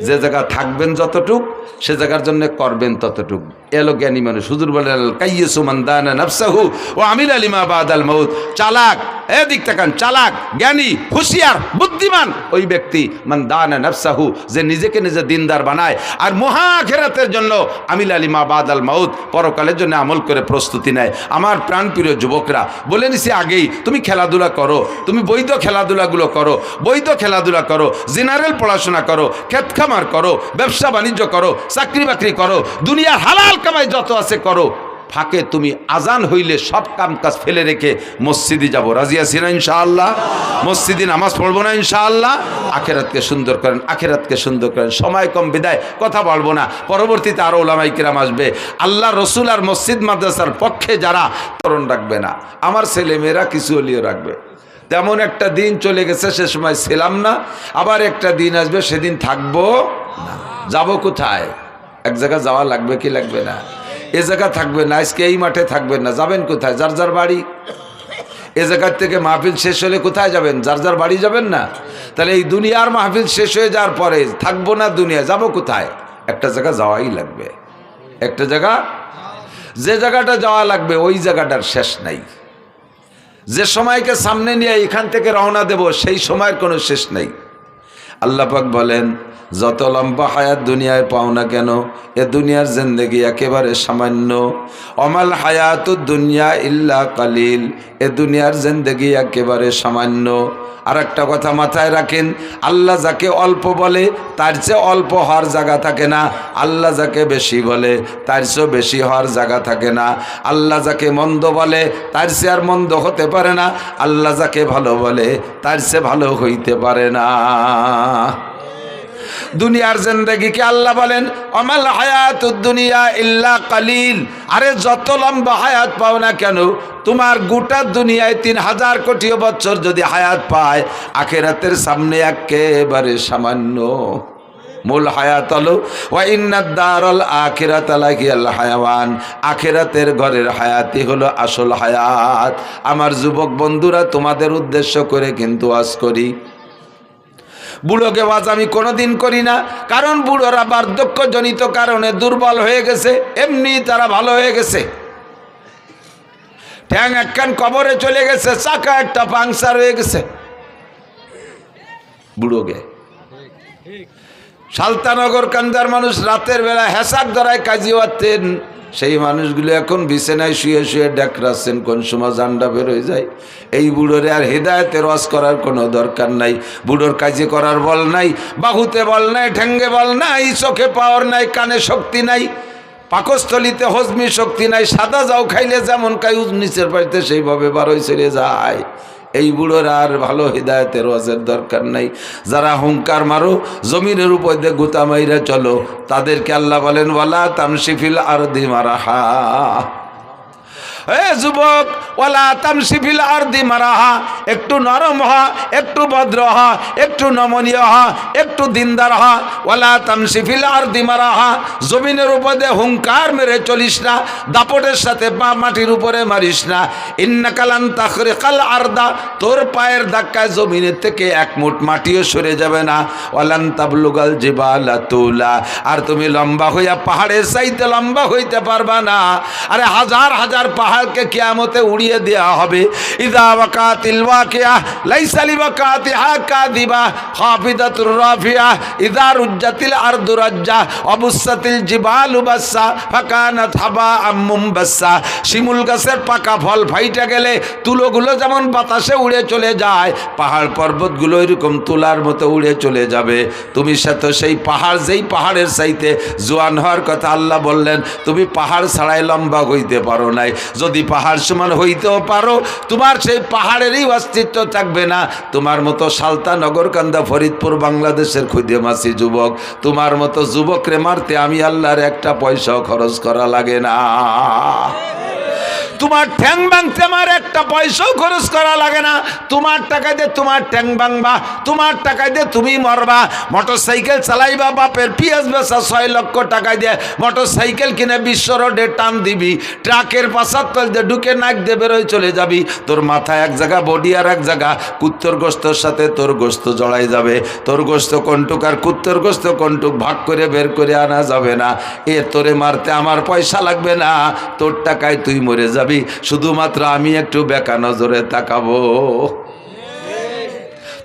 যে জায়গা থাকবেন যতটুক, সে জায়গার জন্য করবেন ততটুক। এলো জ্ঞানী মানুষ। হুজুর বলেন, কাইয়্যিসু মান দানা নাফসাহু ওয়া আমিলা লিমা বাদাল মাউত। চালাক, এদিক তাকান, চালাক, জ্ঞানী, হুঁশিয়ার, বুদ্ধিমান ওই ব্যক্তি মান দানা নাফসাহু, যে নিজেকে নিজে দিনদার বানায় আর মহা আখিরাতের জন্য আমিলা লিমা বাদাল মাউত, পরকালের জন্য আমল করে প্রস্তুতি নেয়। আমার প্রাণপ্রিয় যুবকরা, বলে নিছি আগেই, তুমি খেলাধুলা করো, তুমি বৈধ খেলাধুলাগুলো করো, বৈধ খেলাধুলা করো, জেনারেল পড়াশোনা করো, ক্ষেত খামার করো, ব্যবসা বাণিজ্য করো, চাকরি বাকরি করো, দুনিয়ার হালাল কামাই যত আছে করো। ফাঁকে তুমি আজান হইলে সব কাম কাজ ফেলে রেখে মসজিদে যাবো, রাজি আছি না ইনশাআল্লাহ? মসজিদে নামাজ পড়বো না ইনশাআল্লাহ? আখেরাতকে সুন্দর করেন, আখেরাতকে সুন্দর করেন। সময় কম বিদায় কথা বলবো না, পরবর্তীতে আরো ওলামায়ে কিরাম আসবে। আল্লাহ রসুল আর মসজিদ মাদ্রাসার পক্ষে যারা তরণ রাখবে না, আমার ছেলেমেয়েরা কিছু হলিও রাখবে। তেমন একটা দিন চলে গেছে, সে সময় ছিলাম না, আবার একটা দিন আসবে, সেদিন থাকবো না। যাবো কোথায়? এক জায়গা যাওয়া লাগবে কি লাগবে না? এ জায়গা থাকবে না, আজকে এই মাঠে থাকবেন না, যাবেন কোথায়? যার যার বাড়ি। এ জায়গার থেকে মাহফিল শেষ হলে কোথায় যাবেন? যার যার বাড়ি যাবেন না? তাহলে এই দুনিয়ার মাহফিল শেষ হয়ে যাওয়ার পরে থাকবো না দুনিয়া, যাবো কোথায়? একটা জায়গা যাওয়াই লাগবে, একটা জায়গা যে জায়গাটা যাওয়া লাগবে ওই জায়গাটার শেষ নাই। যে সময়কে সামনে নিয়ে এখান থেকে রওনা দেব সেই সময়ের কোনো শেষ নেই। আল্লাহ পাক বলেন, যত লম্বা হায়াত দুনিয়ায় পাও না কেন, এ দুনিয়ার জিন্দেগি একেবারে সামান্য। অমাল হায়াতুদ দুনিয়া ইল্লা কালিল, এ দুনিয়ার জিন্দেগি একেবারে সামান্য। আর একটা কথা মাথায় রাখেন, আল্লাহ যাকে অল্প বলে তার চেয়ে অল্প হওয়ার জায়গা থাকে না, আল্লাহ যাকে বেশি বলে তার চেয়ে বেশি হওয়ার জায়গা থাকে না। আল্লাহ যাকে মন্দ বলে তার চেয়ে আর মন্দ হতে পারে না, আল্লাহ যাকে ভালো বলে তার চেয়ে ভালো হইতে পারে না। দুনিয়ার জিন্দেগিকে আল্লাহ বলেন অমাল হায়াতুদ দুনিয়া ইল্লা কালিল। আরে যত লম্বা হায়াত পাও না কেন, তোমার গোটা দুনিয়ায় ৩,০০০ কোটি বছর যদি হায়াত পায়, আখিরাতের সামনে একেবারে সামান্য। মূল হায়াত হলো ওয়া ইন্নাদ দারাল আখিরাতা লাহিয়াল হায়াওয়ান, আখিরাতের ঘরের হায়াতই হলো আসল হায়াত। আমার যুবক বন্ধুরা, তোমাদের উদ্দেশ্য করে কিন্তু আজ করি। বুড়োকে ওয়াজ আমি কোনোদিন করি না, কারণ বুড়োরা বার্ধক্যজনিত কারণে দুর্বল হয়ে গেছে, এমনি তারা ভালো হয়ে গেছে। ঠ্যাং একখান কবরে চলে গেছে, চাকা একটা পাংচার হয়ে গেছে বুড়োকে। সালতানগর কান্দার মানুষ রাতের বেলা হেসাক ধরায় কাজী হতেন, সেই মানুষগুলো এখন বিছানায় শুয়ে শুয়ে ডেকরাচ্ছেন, কোন সময় জান্ডা বের হয়ে যায়। এই বুড়োরে আর হেদায়েতের ওয়াজ করার কোনো দরকার নাই। বুড়োর কাজে করার বল নাই, বাহুতে বল নাই, ঠ্যাঙ্গে বল নাই, চোখে পাওয়ার নাই, কানে শক্তি নাই, পাকস্থলিতে হজমি শক্তি নাই। সাদা যাও খাইলে যেমন খাই নিচের বাড়িতে সেইভাবে বারোই চলে যায়। এই বুড়োর আর ভালো হিদায়তের ওয়াজের দরকার নাই। যারা হুঙ্কার মারো, জমিনের উপর দিয়ে গুতা মাইরা চলো, তাদেরকে আল্লাহ বলেন ওয়ালা তামশি ফিল আরদি মারাহা। যুবক, ওয়ালা তামশি ফিল আরদি মারাহা, একটু নরম হ, একটু ভদ্র হ, একটু নমনীয় হ, একটু দিনদার হ। ওয়ালা তামশি ফিল আরদি মারাহা, জমিনের উপরে হুঙ্কার মেরে চলিস না, দাপটের সাথে পা মাটির উপরে মারিস না। ইন্নাকা লান তাখরিকাল আরদা, তোর পায়ের ধাক্কায় জমিনের থেকে এক মুঠ মাটিও সরে যাবে না। ওয়ালান তাবলুগাল জিবালা তুলা, আর তুমি লম্বা হইয়া পাহাড়ের চাইতে লম্বা হইতে পারবা না। আরে হাজার হাজার পাহাড়কে কিয়ামতে উড়িয়ে দেওয়া হবে। ইযা ওয়াকাতিল ওয়াকিয়া লাইসা লিওয়াকাতিহা কাযিবা খাফিদাতুর রাফিয়া ইযা রুজ্জাতিল আরদু রাজ্জা অবুসাতিল জিবালু বাসসা ফাকানাত হাবাআম মুমবাসসা। শিমুল গাছের পাকা ফল ফাইটা গেলে তুলোগুলো যেমন বাতাসে উড়ে চলে যায়, পাহাড় পর্বতগুলো এরকম তুলার মতো উড়ে চলে যাবে। তুমি সাথে সেই পাহাড়, যেই পাহাড়ের চাইতে জোয়ান হওয়ার কথা আল্লাহ বললেন, তুমি পাহাড় ছাড়াই লম্বা হইতে পারো নাই। যদি পাহাড় সমান হইতেও পারো, তোমার সেই পাহাড়েরই অস্তিত্ব থাকবে না। তোমার মতো সালতা, নগরকান্দা, ফরিদপুর, বাংলাদেশের খুদেমাসি যুবক, তোমার মতো যুবকরে মারতে আমি আল্লাহর একটা পয়সাও খরচ করা লাগে না। তোমার ঠ্যাং ভাঙতে আমার একটা পয়সাও খরচ করা লাগে না। তোমার টাকা দিয়ে তোমার ঠ্যাং ভাঙবা, তোমার টাকা দিয়ে তুমি মরবা। মোটর সাইকেল চালাইবা, বাপের পিএস বেচা 6 লক্ষ টাকা দিয়ে মোটর সাইকেল কিনে বিশ্ব রোডে টান দিবি, ট্রাকের পাশার তল দিয়ে ঢুকে নাক দিয়ে বেরোয় চলে যাবি। তোর মাথায় এক জায়গা, বডি আর এক জায়গা, কুত্তর গোস্তর সাথে তোর গোস্ত জড়াই যাবে। তোর গোস্ত কন্টুক আর কুত্তর গোস্ত কন্টুক ভাগ করে বের করে আনা যাবে না। তোরে মারতে আমার পয়সা লাগবে না, তোর টাকায় তুই মরে যাবি। শুধুমাত্র আমি একটু বেকা নজরে তাকাবো।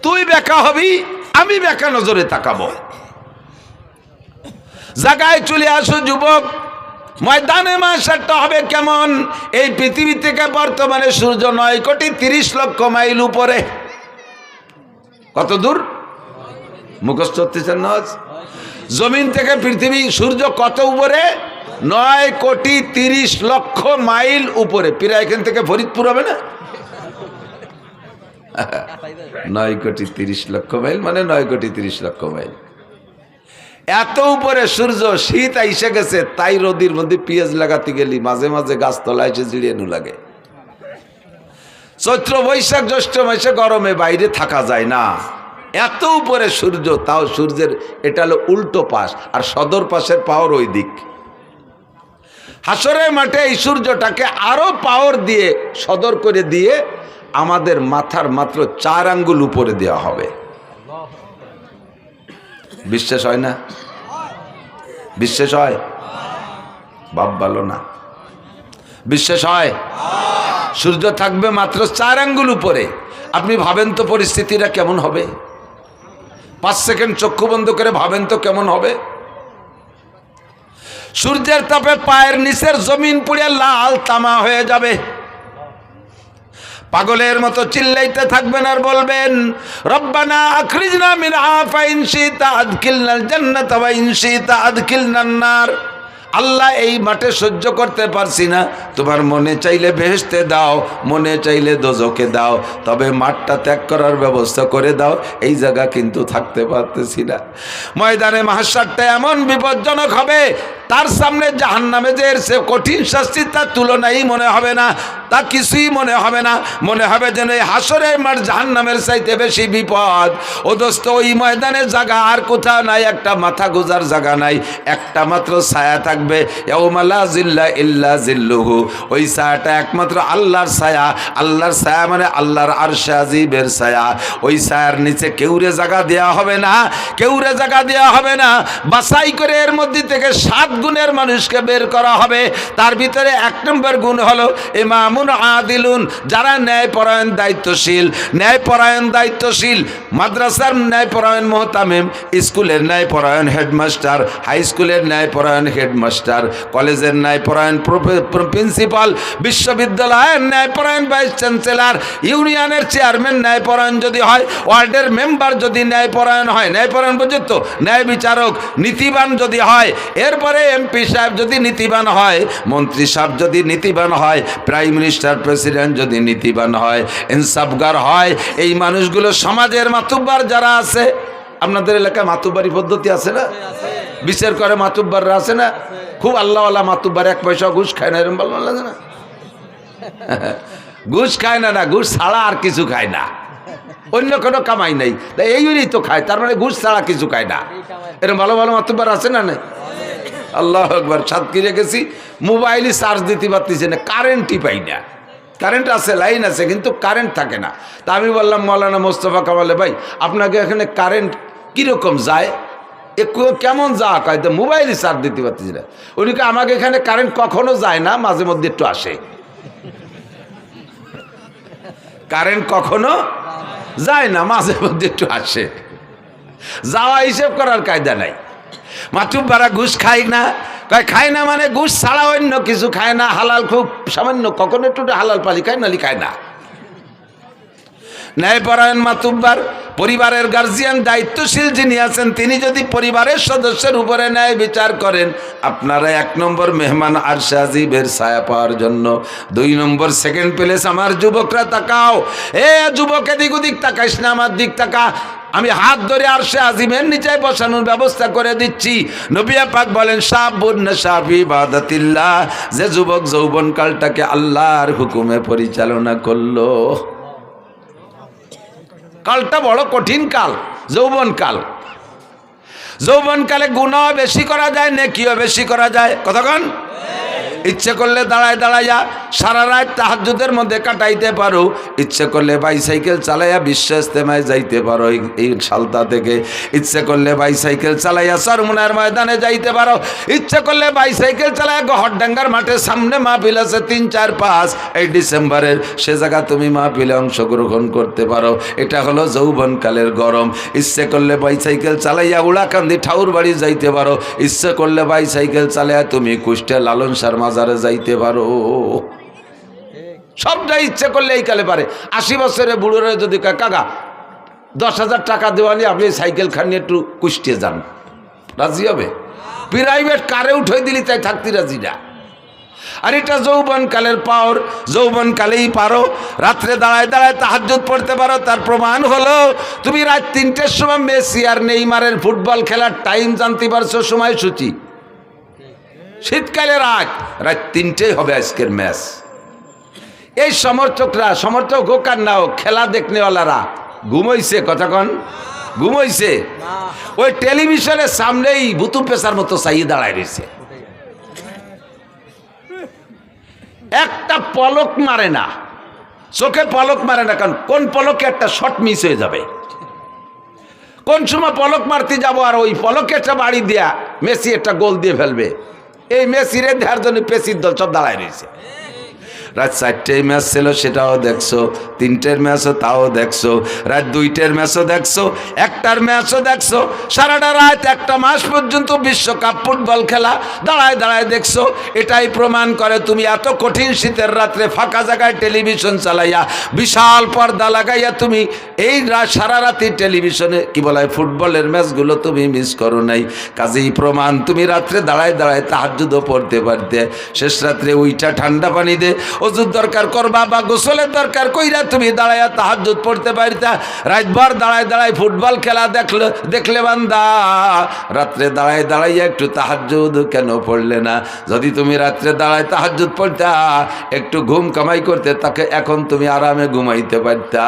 তুই বেকা হবি, আমি বেকা নজরে তাকাবো। জায়গায় চলে আসো যুবক, ময়দানে মাশারটা হবে কেমন? এই পৃথিবী থেকে বর্তমানে সূর্য 9,30,00,000 মাইল উপরে। কত দূর মুখস্থ হতেছেন না? জমিন থেকে পৃথিবী, সূর্য কত উপরে? 9,30,00,000 মাইল উপরে। প্রায় এখান থেকে ফরিদপুর হবে না? 9,30,00,000 মাইল মানে 9,30,00,000 মাইল। এত উপরে সূর্য, শীত আইসে গেছে, তাই রোদির মধ্যে পেঁয়াজ লাগাতে গেলি মাঝে মাঝে গাছতলা এসে জিড়িয়ে লাগে। চৈত্র, বৈশাখ, জ্যৈষ্ঠ মাসে গরমে বাইরে থাকা যায় না, এত উপরে সূর্য। তাও সূর্যের এটা হলো উল্টো পাশ, আর সদর পাশের পাওয়ার ওই দিক। হাসরের মাঠে এই সূর্যটাকে আরো পাওয়ার দিয়ে সদর করে দিয়ে আমাদের মাথার মাত্র 4 আঙ্গুল উপরে দেওয়া হবে। বিশ্বাস হয় না? বিশ্বাস হয়? বাপ ভালো না। বিশ্বাস হয়? সূর্য থাকবে মাত্র 4 আঙ্গুল উপরে। আপনি ভাবেন তো পরিস্থিতিটা কেমন হবে? 5 সেকেন্ড চক্ষু বন্ধ করে ভাবেন তো কেমন হবে? সূর্যের তাপে পায়ের নিচের জমিন পুড়ে লাল তামা হয়ে যাবে। পাগলের মতো চিল্লাইতে থাকবেন আর বলবেন, রব্বানা আখরিজনা মিনহা ফাইন শিতা আদখিলনাল জান্নাতা ওয়া ইন শিতা আদখিলনান নার। আল্লাহ, এই মাঠে সহ্য করতে পারছি না, তোমার মনে চাইলে বেহেশতে দাও, মনে চাইলে দোজখে দাও, তবে মাঠটা ত্যাগ করার ব্যবস্থা করে দাও, এই জায়গা কিন্তু থাকতে পারতেছি না। ময়দানে মাহশারটা এমন বিপজ্জনক হবে, তার সামনে জাহান্নামে যে এর সে কঠিন শাস্তি তার তুলনাই মনে হবে না, তা কিছুই মনে হবে না। মনে হবে যেন এই হাসরের মাঠ জাহান্নামের চাইতে বেশি বিপদ। ও দোস্ত, ওই ময়দানের জায়গা আর কোথাও নাই, একটা মাথা গোজার জায়গা নাই, একটা মাত্র ছায়া থাকবে। ইয়াউমা লা জিল্লা ইল্লা জিল্লুহু, ওই ছায়াটা একমাত্র আল্লাহর ছায়া। আল্লাহর ছায়া মানে আল্লাহর আরশে আজিমের ছায়া। ওই ছায়ার নিচে কেউরে জায়গা দেওয়া হবে না, কেউরে জায়গা দেওয়া হবে না। বাছাই করে এর মধ্যে থেকে 7 গুণের মানুষকে বের করা হবে। তার ভিতরে 1 নম্বর গুণ হলো ইমামুন আদিলুন, যারা ন্যায়পরায়ণ দায়িত্বশীল। ন্যায়পরায়ণ দায়িত্বশীল, মাদ্রাসার ন্যায়পরায়ণ মুহতামিম, স্কুলের ন্যায়পরায়ণ হেডমাস্টার, হাই স্কুলের ন্যায়পরায়ণ হেডমাস্টার, কলেজের ন্যায়পরায়ণ প্রিন্সিপাল, বিশ্ববিদ্যালয়ের ন্যায়পরায়ণ ভাইস চ্যান্সেলর, ইউনিয়নের চেয়ারম্যান ন্যায়পরায়ণ যদি হয়, ওয়ার্ডের মেম্বার যদি ন্যায়পরায়ণ হয়, ন্যায়পরায়ণ পর্যন্ত ন্যায় বিচারক নীতিবান যদি হয়, এরপরে এমপি সাহেব যদি নীতিবান হয়, মন্ত্রী সাহেব যদি নীতিবান হয়, প্রাইম মিনিস্টার প্রেসিডেন্ট যদি নীতিবান হয়, ইনসাফগার হয়, এই মানুষগুলো সমাজের মাতুব্বার যারা আছে। আপনাদের এলাকায় মাতুব্বারি পদ্ধতি আছে না? বিচার করে মাতুব্বাররা আছে না? খুব আল্লাহওয়ালা মাতুব্বার, 1 পয়সা ঘুষ খায় না, এরকম বলবো না? ঘুষ খায় না, না ঘুষ ছাড়া আর কিছু খায় না, অন্য কোনো কামাই নাই, এইগুলি তো খায়, তার মানে ঘুষ ছাড়া কিছু খায় না। এরকম ভালো ভালো মাতুব্বার আছে না? নাই? আল্লাহ আকবার। সাতক্ষীরা গেছি, মোবাইলে চার্জ দিতে পারতেছে না, কারেন্টই পাই না। কারেন্ট আছে, লাইন আছে, কিন্তু কারেন্ট থাকে না। তা আমি বললাম মৌলানা মোস্তফা কামালে, ভাই আপনাকে এখানে কারেন্ট কীরকম যায়, কেমন যা কয়, তো মোবাইলে চার্জ দিতে পারতেছি না। উনিকে আমাকে এখানে কারেন্ট কখনো যায় না, মাঝে মধ্যে একটু আসে। কারেন্ট কখনো যায় না, মাঝে মধ্যে একটু আসে। যাওয়া হিসেব করার কায়দা নাই। মাতুব্বারা ঘুষ খায় না, খায় না মানে ঘুষ ছাড়া অন্য কিছু খায় না, হালাল খুব সামান্য, কখনো একটু হালাল পালি খায়, নালি খায় না। ন্যায়পরায়ণ মাতুব্বার, পরিবারের গার্জিয়ান দায়িত্বশীল যিনি আছেন, তিনি যদি পরিবারের সদস্যের উপরে ন্যায় বিচার করেন, আপনারা 1 নম্বর মেহমান আরশে আজিমের ছায়া পাওয়ার জন্য। 2 নম্বর সেকেন্ড প্লেস। আমার যুবকরা তাকাও, এ যুবক এদিক ওদিক তাকাইস না, আমার দিক তাকা। আমি হাত ধরে আরশে আজিমের নিচে বসানোর ব্যবস্থা করে দিচ্ছি। নবী পাক বলেন, শাবুন নাশা ফি ইবাদাতিল্লাহ, যে যুবক যৌবনকালটাকে আল্লাহর হুকুমে পরিচালনা করলো। কালটা বড় কঠিন কাল, যৌবনকাল। যৌবনকালে গুনাহ বেশি করা যায়, নেকিও বেশি করা যায়। কতক্ষণ ইচ্ছে করলে দাঁড়ায় দাঁড়াইয়া সারা রাত তাহাজ্জুদের মধ্যে কাটাইতে পারো, ইচ্ছে করলে বাইসাইকেল চালাইয়া বিশ্ব ইজতেমায় যাইতে পারো এই সালতা থেকে, ইচ্ছে করলে বাইসাইকেল চালাইয়া চরমুনার ময়দানে যাইতে পারো, ইচ্ছে করলে বাইসাইকেল চালাইয়া গহরডাঙ্গার মাঠের সামনে মাহফিল আছে 3, 4, 5 এই ডিসেম্বরের, সে জায়গা তুমি মাহফিলে অংশগ্রহণ করতে পারো। এটা হলো যৌবনকালের গরম। ইচ্ছে করলে বাইসাইকেল চালাইয়া উড়াকান্দি ঠাউর বাড়ি যাইতে পারো, ইচ্ছে করলে বাইসাইকেল চালাইয়া তুমি কুষ্টিয়া লালন শাহর মাজারে যাইতে পারো। সবটা ইচ্ছে করলে এই কালে পারে। 80 বছরের বুড়োরা যদি কাকা 10,000 টাকা দেওয়া নিয়ে আপনি সাইকেল খান নিয়ে একটু কুষ্টিয়ে যান, রাজি হবে? প্রাইভেট কারে উঠে দিলি তাই থাকতে রাজি না। আর এটা যৌবনকালের পাওয়ার, যৌবনকালেই পারো। রাত্রে দাঁড়ায় দাঁড়ায় তাহাজ্জুদ পড়তে পারো। তার প্রমাণ হলো তুমি রাত 3টের সময় মেসি আর নেইমারের ফুটবল খেলার টাইম জানতে পারছো, সময়সূচি। শীতকালে রাত 3টেই হবে আজকের ম্যাচ। এই সমর্থকরা, সমর্থক হোক আর না হোক, খেলা দেখনেওয়ালারা ঘুমাইছে। কতক্ষণ ঘুমাইছে? ওই টেলিভিশনের সামনেই ভুতু পেশার মতো চাইয়ে দাঁড়ায় রয়েছে, একটা পলক মারে না, চোখে পলক মারে না। কারণ কোন পলকে একটা শট মিস হয়ে যাবে, কোন সময় পলক মারতে যাবো আর ওই পলকে একটা বাড়ি দেয়া মেসি একটা গোল দিয়ে ফেলবে। এই মেসিরে দেওয়ার জন্য পেসির দল সব দাঁড়ায় রয়েছে। রাত 4টেয় ম্যাচ ছিল সেটাও দেখছো, 3টের ম্যাচও তাও দেখছো, রাত 2টের ম্যাচও দেখছো, 1টার ম্যাচও দেখছো, সারাটা রাত 1টা মাস পর্যন্ত বিশ্বকাপ ফুটবল খেলা দাঁড়ায় দাঁড়ায় দেখছো। এটাই প্রমাণ করে তুমি এত কঠিন শীতের রাত্রে ফাঁকা জায়গায় টেলিভিশন চালাইয়া বিশাল পর্দা লাগাইয়া তুমি এই সারা রাতি টেলিভিশনে কি বলা হয় ফুটবলের ম্যাচগুলো তুমি মিস করো নাই। কাজেই প্রমাণ তুমি রাত্রে দাঁড়ায় দাঁড়ায় তাহাজ্জুদও পড়তে পারতে। শেষ রাত্রে উইঠা ঠান্ডা পানি দে ওযুর দরকার করবা বা গোসলের দরকার কইরা তুমি দাঁড়াইয়া তাহাজ্জুদ পড়তে পারতা। রাতভর দাঁড়ায় দাঁড়ায় ফুটবল খেলা দেখলে বান্দা রাত্রে দাঁড়ায় দাঁড়াইয়া একটু তাহাজ্জুদ কেন পড়লে না? যদি তুমি রাত্রে দাঁড়ায় তাহাজ্জুদ পড়তা, একটু ঘুম কামাই করতে, তাকে এখন তুমি আরামে ঘুমাইতে পারতা।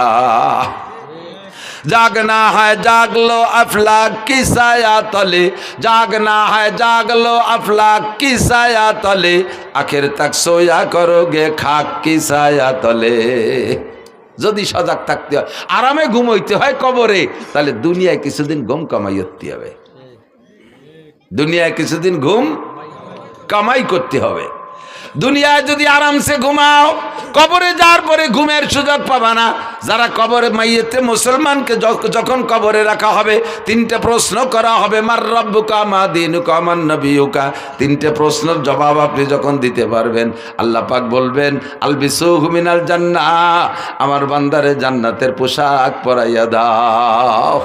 जागना है जाग लो अफलाक की साया तले, जागना है जाग लो अफलाक की साया तले, आखिर तक सोया करोगे खाक की साया तले। যদি সজাগ থাকতে হয়, আরামে ঘুমাইতে হয় কবরে, তাহলে দুনিয়ায় কিছুদিন ঘুম কামাই করতে হবে। দুনিয়ায় কিছুদিন ঘুম কামাই করতে হবে। দুনিয়ায় যদি আরামসে ঘুমাও, কবরে যাওয়ার পরে ঘুমের সুযোগ পাবা না। যারা কবরে মাইয়েতে মুসলমানকে যখন কবরে রাখা হবে, 3টে প্রশ্ন করা হবে, মার রব্বুকা মা দীনুকা মান নবিয়ুকা। 3টে প্রশ্নের জবাব আপনি যখন দিতে পারবেন, আল্লাহ পাক বলবেন আলবিসুহু মিনাল জান্নাহ, আমার বান্দারে জান্নাতের পোশাক পরাইয়া দাও।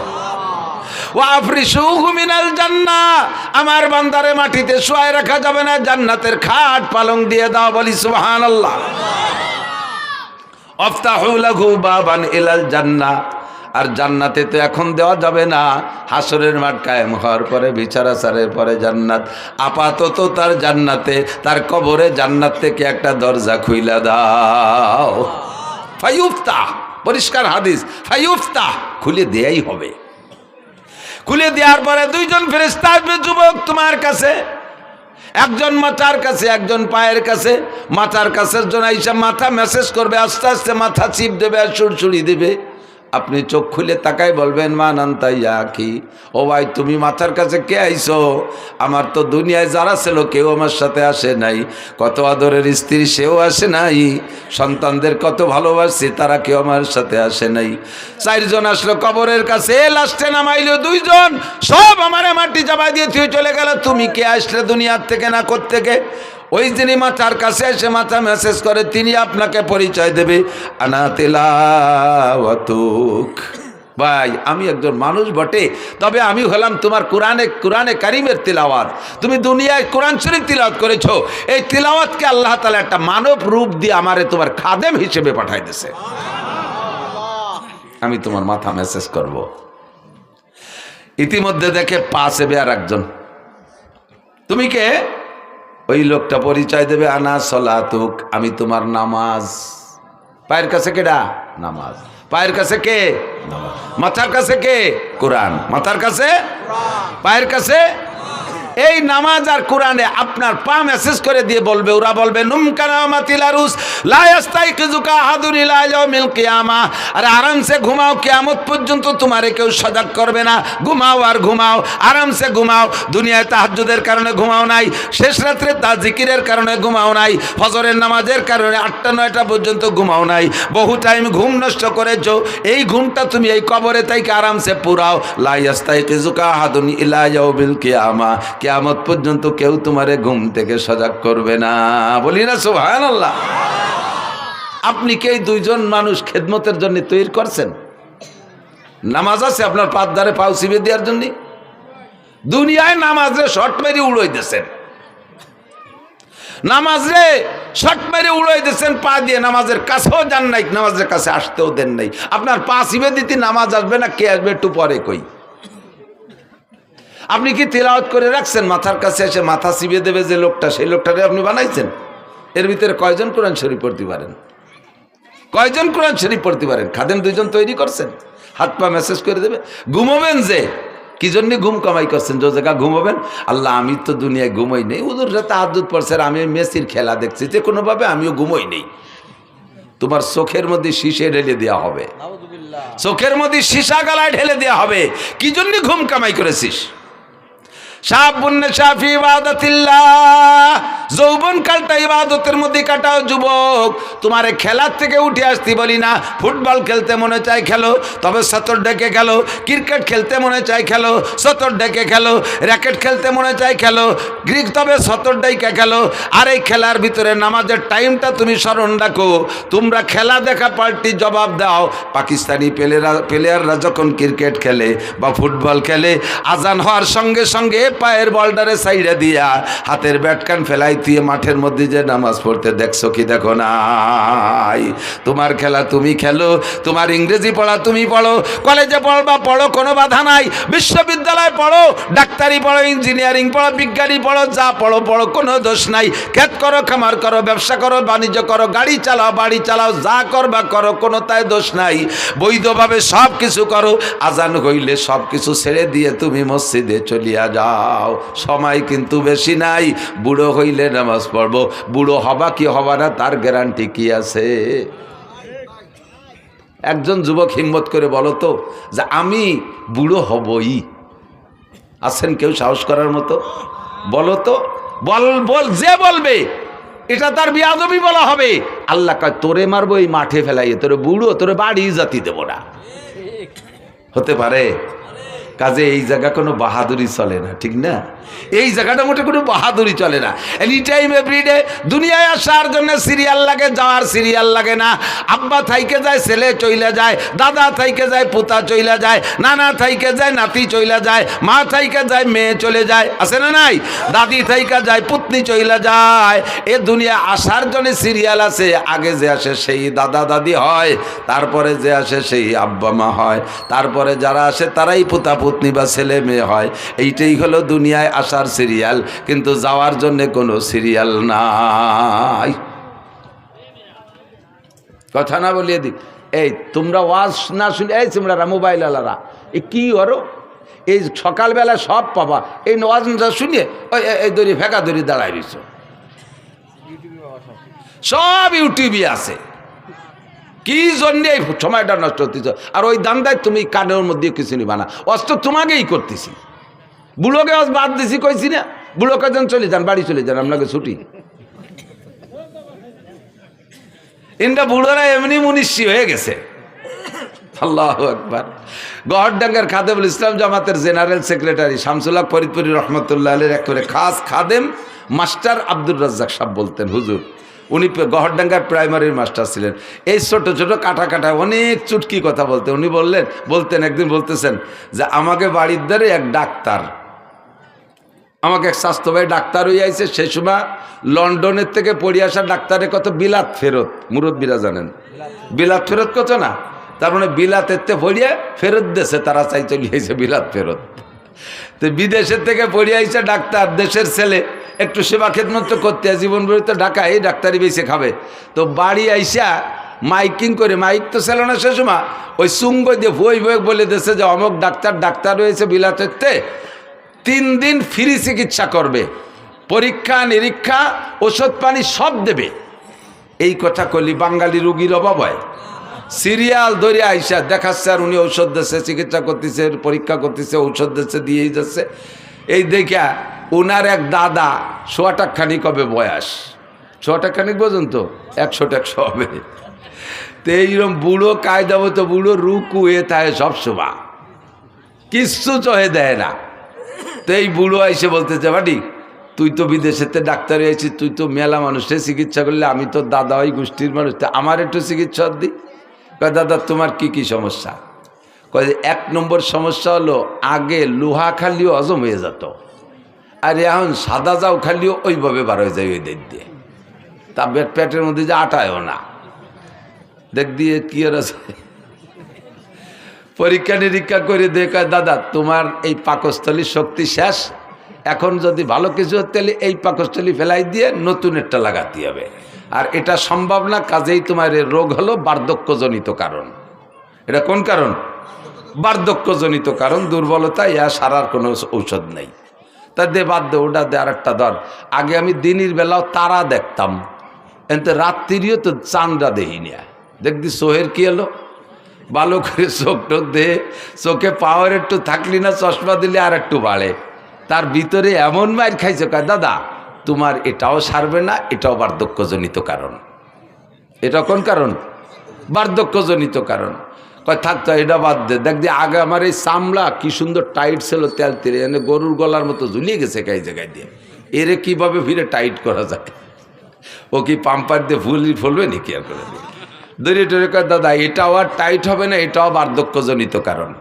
ওয়াফরিশুহু মিনাল জান্নাহ, আমার বান্দারে মাটিতে শুয়ায় রাখা যাবে না, জান্নাতের খাট পালং দিয়ে দাও। বলি সুবহানাল্লাহ। আফতাহু লাহু বাবান ইলাল জান্নাহ, আর জান্নাতে তো এখন দেওয়া যাবে না, হাসরের মাঠ কায়েম হওয়ার পরে বিচারাচারের পরে জান্নাত। আপাতত তার জান্নাতে, তার কবরে জান্নাত থেকে একটা দরজা খুইলা দাও। ফায়ুফতাহ, পরিষ্কার হাদিস, ফায়ুফতাহ, খুলে দেয়াই হবে। খুলে দেওয়ার পরে 2জন ফেরেশতা আসবে যুবক তোমার কাছে, একজন মাথার কাছে, একজন পায়ের কাছে। মাথার কাছের জন্য আইসা মাথা মেসেজ করবে, আস্তে আস্তে মাথা চিপ দেবে আর সুড়সুড়ি দেবে। আপনি চোখ খুলে তাকাই বলবেন মান আনতা ইয়া আখি, ও ভাই তুমি মাথার কাছে কে আইছো? আমার তো দুনিয়ায় যারা ছিল কেউ আমার সাথে আসে নাই, কত আদরের স্ত্রী সেও আসে নাই, সন্তানদের কত ভালোবাসি তারা কেউ আমার সাথে আসে নাই। 4জন আসলো কবরের কাছে, লাস্টে নামাইলো 2জন, সব আমারে মাটি চাপাই দিয়ে তুই চলে গেল। তুমি কে আসলে দুনিয়ার থেকে না কোত্থেকে? ওই যিনি মাথার কাছে এসে মাথা মেসেজ করে তিনি আপনাকে পরিচয় দেবে, আনা তিলাওয়াতুক। ভাই আমি একজন মানুষ বটে, তবে আমি হলাম তোমার কোরআনে কারিমের তিলাওয়াত। তুমি দুনিয়ায় কোরআন শরীফ তিলাওয়াত করেছো, এই তিলাওয়াতকে আল্লাহ তাআলা একটা মানব রূপ দিয়ে আমারে তোমার খাদেম হিসেবে পাঠাই দিয়েছে। আমি তোমার মাথা মেসেজ করব। ইতিমধ্যে দেখে পাশে আর একজন, তুমি কে? ওই লোকটা পরিচয় দেবে, আনা সলাতুক, আমি তোমার নামাজ। পায়ের কাছে কেডা? নামাজ। পায়ের কাছে কে? নামাজ। মাথার কাছে কে? কোরআন। মাথার কাছে, পায়ের কাছে এই নামাজ আর কোরআনে আপনার পা মেসেজ করে দিয়ে বলবে, ওরা বলবে নুমকানামাতিল আরুস লা ইয়াস্তাইকিজুকা আহাদুন ইলা ইয়াউমিল কিয়ামা। আর আরামসে ঘুমাও, কিয়ামত পর্যন্ত তোমারে কেউ সজাগ করবে না। ঘুমাও আর ঘুমাও, আরামসে ঘুমাও। দুনিয়ায় তাহাজ্জুদের কারণে ঘুমাও নাই, শেষ রাত্রে জিকিরের কারণে ঘুমাও নাই, ফজরের নামাজের কারণে 8টা 9টা পর্যন্ত ঘুমাও নাই, বহু টাইম ঘুম নষ্ট করেছো। এই ঘুমটা তুমি এই কবরে থেকে আরামসে পুরাও। লা ইয়াস্তাইকিজুকা আহাদুন ইলা ইয়াউমিল কিয়ামা, কিয়ামত পর্যন্ত কেউ তোমারে ঘুম থেকে সজাগ করবে না। বলি না সুবহানাল্লাহ। আপনি কি এই 2জন মানুষ খেদমতের জন্য তৈরি করছেন? নামাজ আছে আপনার পাত ধারে পাও চিবে দেওয়ার জন্য? দুনিয়ায় নামাজরে শর্ট মেরে উড়াই দিয়েছেন, নামাজরে শর্ট মেরে উড়াই দিয়েছেন পা দিয়ে, নামাজের কাছেও যান নাই, নামাজের কাছে আসতেও দেন নাই। আপনার পা চিবে দিতে নামাজ আসবে না, কে আসবে একটু পরে কই। আপনি কি তিলাওয়াত করে রাখছেন? মাথার কাছে এসে মাথা চিবিয়ে দেবে যে লোকটা, সেই লোকটারে আপনি বানাইছেন? এর ভিতরে কয়জন কোরআন শরীফ পড়তে পারেন? কয়জন কোরআন শরীফ পড়তে পারেন? খাদেম 2জন তৈরি করছেন, হাত পা মেসেজ করে দেবে। ঘুমাবেন যে কি জন্য ঘুম কামাই করছেন? যে জায়গা ঘুমাবেন, আল্লাহ আমি তো দুনিয়ায় ঘুমাই নেই, হুজুর রাতে তাহাজ্জুদ পড়ছে, আমি মেসির খেলা দেখছি, যে কোনোভাবে আমিও ঘুমাই নেই। তোমার চোখের মধ্যে শীশে ঢেলে দেওয়া হবে, চোখের মধ্যে সীসা গালায় ঢেলে দেওয়া হবে। কি জন্য ঘুম কামাই করেছিস? যৌবন জীবনকালটা ইবাদতের মধ্যে কাটাও যুবক। তোমারে খেলার থেকে উঠে আসতে বলি না। ফুটবল খেলতে মনে চায় খেলো, তবে সতর ডেকে খেলো। ক্রিকেট খেলতে মনে চায় খেলো, সতর ডেকে খেলো। র্যাকেট খেলতে মনে চায় খেলো, তবে সতর ডেকে খেলো। আর এই খেলার ভিতরে নামাজের টাইমটা তুমি স্মরণ রাখো। তোমরা খেলা দেখা পাল্টি জবাব দাও। পাকিস্তানি প্লেয়াররা যখন ক্রিকেট খেলে বা ফুটবল খেলে, আজান হওয়ার সঙ্গে সঙ্গে পায়ের বলটারে সাইডে দিয়া হাতের ব্যাটকান ফেলাই দিয়ে মাঠের মধ্যে যে নামাজ পড়তে দেখছো কি দেখো নাই? তোমার খেলা তুমি খেলো, তোমার ইংরেজি পড়া তুমি পড়ো, কলেজে পড়বা পড়ো, কোনো বাধা নাই। বিশ্ববিদ্যালয়ে পড়ো, ডাক্তারি পড়ো, ইঞ্জিনিয়ারিং পড়ো, বিজ্ঞানী পড়ো, যা পড়ো পড়ো, কোনো দোষ নাই। ক্ষেত করো, খামার করো, ব্যবসা করো, বাণিজ্য করো, গাড়ি চালাও, বাড়ি চালাও, যা করবা করো, কোনো তাই দোষ নাই। বৈধভাবে সব কিছু করো। আজান হইলে সব কিছু ছেড়ে দিয়ে তুমি মসজিদে চলিয়া যাও। সময় কিন্তু বেশি নাই। বুড়ো হইলে নামাজ পড়বো। বুড়ো হবা কি হবা না তার গ্যারান্টি কি আছে? একজন যুবক হিম্মত করে বলো তো যে আমি বুড়ো হবই। আছেন কেউ সাহস করার মতো? বলো তো, বল যে বলবে এটা তার বিয়াদবি বলা হবে। আল্লাহ কয় তোরে মারবো এই মাঠে ফেলাইয়ে, তোরে বুড়ো, তোরে বাড়ি জাতি দেবো না। হতে পারে? কাজে এই জায়গা কোনো বাহাদুরি চলে না, ঠিক না? এই জায়গাটা মোটে কোনো বাহাদুরি চলে না। এনি টাইম এভরিডে দুনিয়ায় আসার জন্য সিরিয়াল লাগে, যাওয়ার সিরিয়াল লাগে না। আব্বা থাইকে যায়, ছেলে চইলা যায়, দাদা থাইকে যায়, পুতা চইলা যায়, নানা থাইকে যায়, নাতি চইলা যায়, মা থাইকে যায়, মেয়ে চলে যায়, আছে না নাই? দাদি থাইকা যায়, পুতনি চইলা যায়। এ দুনিয়া আসার জন্য সিরিয়াল আছে। আগে যে আসে সেই দাদা দাদি হয়, তারপরে যে আসে সেই আব্বা মা হয়, তারপরে যারা আসে তারাই পুতা পুতনি বা ছেলে মেয়ে হয়। এইটাই হলো দুনিয়ায় আসার সিরিয়াল, কিন্তু যাওয়ার জন্য কোনো সিরিয়াল নাই। কথা না বলিয়ে দিই। এই তোমরা ওয়াজ না শুনে, এই তোমরা মোবাইল আলারা এ কি করো? এই সকালবেলা সব পাবা, এই ওয়াজ না শুনিয়ে ওই এই দড়ি ফেঁকা দড়ি দাঁড়ায় দিছ। সব ইউটিউবে আছে। কি জন্য এই সময়টা নষ্ট হতেছ? আর ওই দান্দায় তুমি কানের মধ্যে কিছু নিবা না। অস্ত্র তোমাকেই করতেছি। বুড়োকে বাদ দিছি কইছি না, বুড়োকে যেন চলে যান, বাড়ি চলে যান, আপনাকে ছুটি। ইনটা বুড়োরা এমনি মুনিশি হয়ে গেছে। আল্লাহু আকবার। গহরডাঙ্গার খাদেমুল ইসলাম জামাতের জেনারেল সেক্রেটারি শামসুল হক ফরিদপুরি রহমতুল্লাহ আলাইহির এক করে খাস খাদেম মাস্টার আব্দুর রাজ্জাক সাহেব বলতেন, হুজুর উনি গহরডাঙ্গার প্রাইমারির মাস্টার ছিলেন। এই ছোট ছোট কাটা কাটা অনেক চুটকি কথা বলতেন। উনি বলতেন একদিন বলতেছেন যে আমাকে বাড়ির ধারে এক ডাক্তার, আমাকে এক স্বাস্থ্য ভাই ডাক্তার হয়ে আইছে। সেই সময় লন্ডনের থেকে পড়ে আসা ডাক্তারের কত বিলাত ফেরত, মুরব্বীরা জানেন বিলাত ফেরত কত না? তার মানে বিলাতের তে পড়িয়ে ফেরত দেশে তারা চাই চলে আইছে বিলাত ফেরত। তো বিদেশের থেকে পড়ে আইছে ডাক্তার, দেশের ছেলে, একটু সেবা খেদমত করতে জীবন ভরে তো ঢাকায় ডাক্তারি বেশি খাবে। তো বাড়ি আইসা মাইকিং করে, মাইক তো ছিল না সে সময়, ওই সুঙ্গ দিয়ে বই বলে দেশে যে অমুক ডাক্তার রয়েছে বিলাতের তে, 3 দিন ফ্রি চিকিৎসা করবে, পরীক্ষা নিরীক্ষা ওষুধ পানি সব দেবে। এই কথা কলি বাঙালি রুগীর অভাব হয়? সিরিয়াল ধরে আইসা দেখাচ্ছে আর উনি ঔষধ দিচ্ছে, চিকিৎসা করতেছে, পরীক্ষা করতেছে, ঔষধ দিচ্ছে, দিয়েই যাচ্ছে। এই দেখা ওনার এক দাদা 100 টাকাখানিক হবে বয়স, 100 টাকাখানিক পর্যন্ত 100 হবে। তো এইরকম বুড়ো কায়দা মতো বুড়ো রুকু এ থাকে সবসময়, কিচ্ছু চহে দেয় না। তো এই বুড়ো আইসে বলতেছে বাড়ি তুই তো বিদেশেতে ডাক্তার হয়েছিস, তুই তো মেলা মানুষের চিকিৎসা করলে, আমি তো দাদা ওই গোষ্ঠীর মানুষ, তো আমার একটু চিকিৎসা দিই। কয় দাদা তোমার কি কি সমস্যা? কয় 1 নম্বর সমস্যা হলো আগে লোহা খালিও হজম হয়ে যেত, আর এখন সাদা যাও খালিও ওইভাবে বার হয়ে যায় ওই দিক দিয়ে, তা পেটের মধ্যে যে আটায়ও না। দেখ দিয়ে কি আর আছে, পরীক্ষা নিরীক্ষা করে দেখায় দাদা তোমার এই পাকস্থলীর শক্তি শেষ, এখন যদি ভালো কিছু তাহলে এই পাকস্থলী ফেলাই দিয়ে নতুন একটা লাগাতে হবে, আর এটা সম্ভব না, কাজেই তোমার এই রোগ হলো বার্ধক্যজনিত কারণ। এটা কোন কারণ? বার্ধক্যজনিত কারণ, দুর্বলতা, ইয়া সারার কোনো ঔষধ নেই। তা দে বাদ দে, ওটা দে, আর একটা ধর। আগে আমি দিনের বেলাও তারা দেখতাম, এতে রাত্রিও তো চাঁদরা দেখিনি। দেখবি চোহের কি এলো, ভালো করে চোখ টোক দে, চোখে পাওয়ার একটু থাকলি না, চশমা দিলে আর একটু বাড়ে। তার ভিতরে এমন মাইর খাইছে, কয় দাদা তোমার এটাও সারবে না, এটাও বার্ধক্যজনিত কারণ। এটা কোন কারণ? বার্ধক্যজনিত কারণ। কয় থাকতো এটা বাদ দে, দেখ যে আগে আমার এই চামড়া কি সুন্দর টাইট ছিল, তেল তেলে এনে গরুর গলার মতো ঝুলিয়ে গেছে এই জায়গায় দিয়ে, এরে কিভাবে ফিরে টাইট করা যায়? ও কি পাম্পার দিয়ে ফুলবে নাকি? আর করে দড়ি টরে কয় দাদা এটাও আর টাইট হবে না, এটাও বার্ধক্যজনিত কারণ।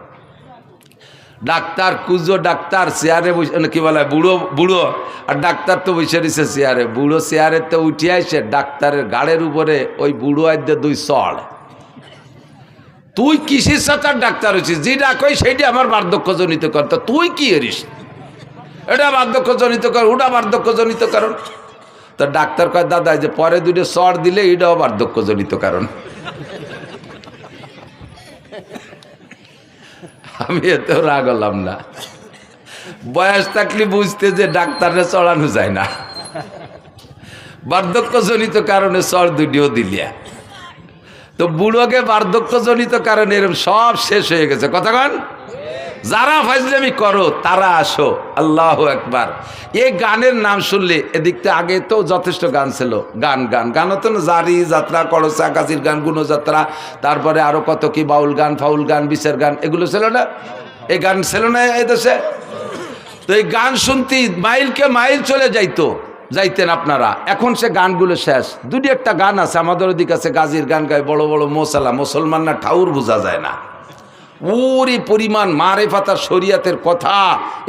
ডাক্তার কুজো ডাক্তার চেয়ারে বসে, কি বলে বুড়ো বুড়ো, আর ডাক্তার তো বসে রয়েছে চেয়ারে। বুড়ো চেয়ারে তো উঠে আসে ডাক্তারের গাড়ের উপরে ওই বুড়ো আইতে 2 চড়। তুই কিসের সাথে ডাক্তার হয়েছিস? যে ডাকই সেইটি আমার বার্ধক্যজনিত কারণ। তো তুই কি এরিস? এটা বার্ধক্যজনিত কারণ, ওটা বার্ধক্যজনিত কারণ। তো ডাক্তার কয় দাদা যে পরে 2 চড় দিলে এটাও বার্ধক্যজনিত কারণ। আমি এত রাগ হলাম না। বয়স থাকলে বুঝতে যে ডাক্তারে চড়ানো যায় না, বার্ধক্যজনিত কারণে চড় 2টিও দিলিয়া। তো বুড়োকে বার্ধক্যজনিত কারণে এরকম সব শেষ হয়ে গেছে। কথা কন, যারা ফাজলামি করো তারা আসো। আল্লাহু আকবার। এই গানের নাম শুনলে এদিকতে আগে তো যথেষ্ট গান ছিল, গান গান গান হতো না, জারি যাত্রা, করসা কাজির গান, গুণযাত্রা, তারপরে আরো কত কি বাউল গান, ফাউল গান, বিচার গান, এগুলো ছিল না? এই গান ছিল না এই দেশে? তো এই গান শুনতে মাইলকে মাইল চলে যাইতেন আপনারা। এখন সে গানগুলো শেষ। 2-1টা গান আছে আমাদের ওদিকে আছে, গাজির গান গায় বড় বড় মোসালা, মুসলমান না ঠাউর বোঝা যায় না। ওরে পরিমাণ মারেফাতার শরিয়াতের কথা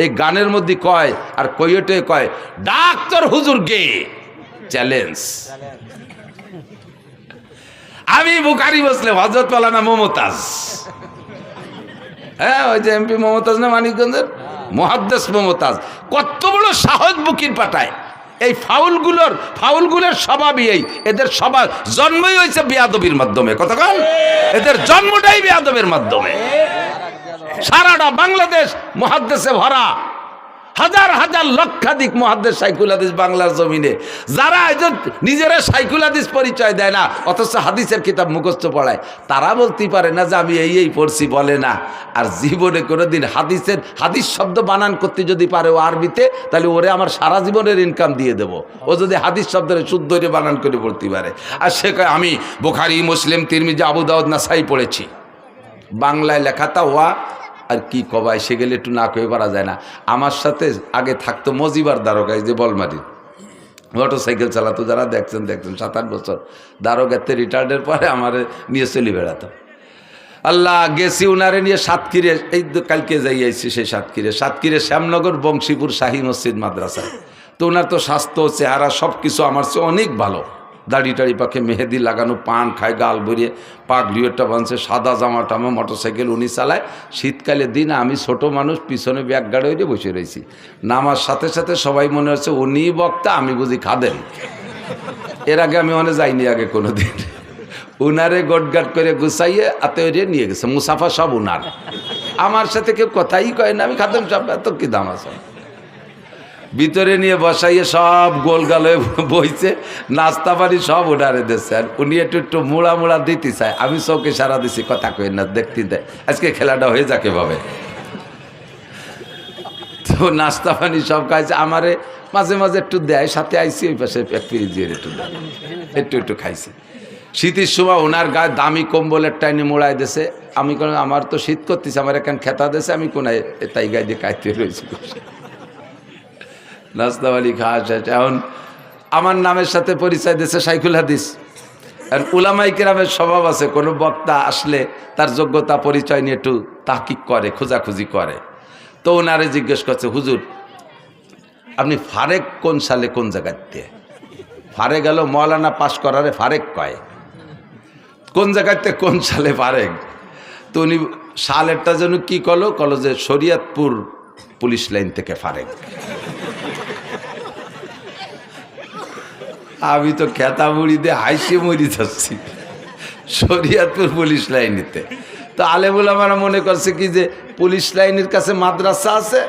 এই গানের মধ্যে কয়, আর কইটে কয় ডাক্তার হুজুর গে চ্যালেঞ্জ। আমি বুখারি মুসলিম, হযরত মাওলানা মমতাজ, হ্যাঁ ওই যে এমপি মমতাজ না মানিকগঞ্জের, মুহাদ্দিস মমতাজ, কত বড় সাহস বুকির পাঠায়। এই ফাউলগুলোর স্বভাবই এই, এদের স্বভাব জন্মই হয়েছে বেয়াদবির মাধ্যমে। কথা কন, এদের জন্মটাই বেয়াদবের মাধ্যমে। সারাটা বাংলাদেশ মুহাদ্দিসে ভরা, হাজার হাজার লক্ষাধিক মুহাদ্দিস শাইখুল হাদিস বাংলার জমিনে, যারা নিজেরা শাইখুল হাদিস পরিচয় দেয় না অথচ হাদিসের কিতাব মুখস্থ পড়ায়, তারা বলতে পারে না যে আমি এই পড়ছি, বলে না। আর জীবনে কোনোদিন হাদিস শব্দ বানান করতে যদি পারে ও আরবিতে, তাহলে ওরে আমার সারা জীবনের ইনকাম দিয়ে দেবো। ও যদি হাদিস শব্দের শুদ্ধ করে বানান করে পড়তে পারে। আর সে কয় আমি বুখারী, মুসলিম, তিরমিজি, আবু দাউদ, নাসাই পড়েছি। বাংলায় লেখাটা ওয়া আর কি কবাই, সে গেলে একটু না কয়ে পারা যায় না। আমার সাথে আগে থাকতো মজিবার দারোগায়, যে বলমারি মোটরসাইকেল চালাতো, যারা দেখছেন 7-8 বছর দারোগাতে রিটায়ার্ডের পরে আমার নিয়ে চলে বেড়াতো। আল্লাহ গেছি উনারে নিয়ে সাতক্ষীরে, এই কালকে যাইয়াছি সেই সাতক্ষীরে শ্যামনগর বংশীপুর শাহী মসজিদ মাদ্রাসায়। তো ওনার তো স্বাস্থ্য, চেহারা সব কিছু আমার চেয়ে অনেক ভালো। দাড়ি টাড়ি পাখে মেহেদি লাগানো, পান খায়, গাল ভরিয়ে, পাগড়িওটা বাঁধছে, সাদা জামা টামা, মোটরসাইকেল উনি চালায়। শীতকালের দিন আমি ছোট মানুষ, পিছনে ব্যাগ গাড়ি হয়ে বসে রয়েছি। নামার সাথে সাথে সবাই মনে হচ্ছে উনি বক্তা, আমি বুঝি খাদেন। এর আগে আমি মনে যাইনি আগে কোনো দিন। উনারে গোটগাট করে গুছাইয়ে আত্মীয় নিয়ে গেছে, মুসাফা সব উনার। আমার সাথে কেউ কথাই কয় না, আমি খাদেম সব, এত কি দাম আছে। ভিতরে নিয়ে বসাইয়ে সব গোলগালে বইছে, নাস্তা পানি সব উনারে দিচ্ছে। আর উনি একটু মুড়া দিতে চায়, আমি চৌকে সারা দিছি, কথা কই না, দেখতে দেয় আজকে খেলাটা হয়ে যাকে ভাবে। তো নাস্তা পানি সব খাইছে, আমারে মাঝে মাঝে একটু দেয়, সাথে আইসি ওই পাশে ফ্রিজের একটু দেয়, একটু খাইছি। শীতের সময় ওনার গায়ে দামি কম্বলের টাইনে মোড়াই দিয়েছে। আমি কোনো, আমার তো শীত করতেছে, আমার এখানে খেতা দিয়েছে, আমি কোনায় তাই গায়ে দিয়ে কাইতে রয়েছি। নাস্তাওয়ালি খাওয়া শেষ। এখন আমার নামের সাথে পরিচয় দিয়েছে শাইখুল হাদিস। আর উলামায়ে কেরামের স্বভাব আছে, কোনো বক্তা আসলে তার যোগ্যতা পরিচয় নিয়ে একটু তাহকিক করে, খোঁজাখুঁজি করে। তো ওনারে জিজ্ঞেস করছে, হুজুর আপনি ফারেক কোন সালে কোন জায়গাতে? ফারে গেল মৌলানা পাশ করারে ফারেক কয়, কোন জায়গাতে কোন সালে ফারেক? তো উনি সালেরটা যেন কি কলো যে শরিয়তপুর পুলিশ লাইন থেকে ফারেক। আমি তো খেতা মুড়ি দিয়ে হাসি মরি যাচ্ছি, শরিয়তপুর পুলিশ লাইনেতে। তো আলেমুল আমরা মনে করছে কি যে পুলিশ লাইনের কাছে মাদ্রাসা আছে,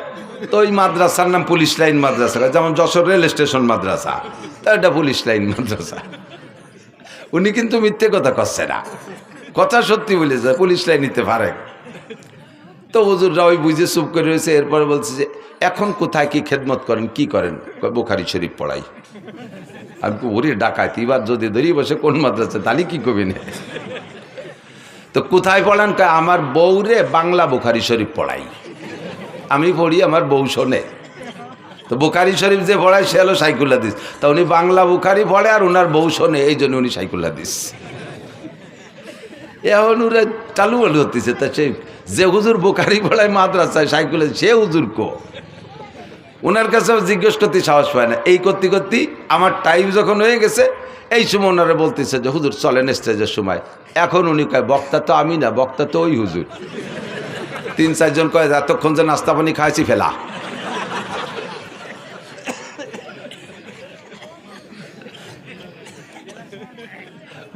তো ওই মাদ্রাসার নাম পুলিশ লাইন মাদ্রাসা, যেমন যশোর রেল স্টেশন মাদ্রাসা, তা এটা পুলিশ লাইন মাদ্রাসা। উনি কিন্তু মিথ্যে কথা করছে না, কথা সত্যি বলেছে, পুলিশ লাইন নিতে পারে। তো হুজুররা ওই বুঝে চুপ করে রয়েছে। এরপরে বলছে যে এখন কোথায় কি খেদমত করেন, কি করেন? বুখারী শরীফ পড়াই। আমি ওরে ডাকাইত, এবার যদি ধরি বসে কোন মাদ্রাসা, তাহলে কি কবি না? তো কোথায় পড়ান? আমার বউরে বাংলা বুখারী শরীফ পড়াই। আমি পড়ি, আমার বউ শোনে। তো বুখারী শরীফ যে পড়ায় সে হলো সাইকুল্লা দিস। তা উনি বাংলা বুখারী পড়ে আর ওনার বউ শোনে, এই জন্য উনি সাইকুল্লা দিস। এখন ওরা চালু বলে হতেছে। তা সে যে হুজুর বুখারী পড়ায় মাদ্রাসায় সাইকুল্লা, সে হুজুর কো? ওনার কাছে জিজ্ঞেস করতে সাহস পায় না। এই করতে করতে আমার টাইম যখন হয়ে গেছে, এই সময় ওনারা বলতেছে যে হুজুর চলেন স্টেজের সময়। এখন উনি কয় বক্তা তো আমি না, বক্তা তো ওই হুজুর। 3-4 জন কয় এতক্ষণ যে নাস্তা পানি খাইছি ফেলা।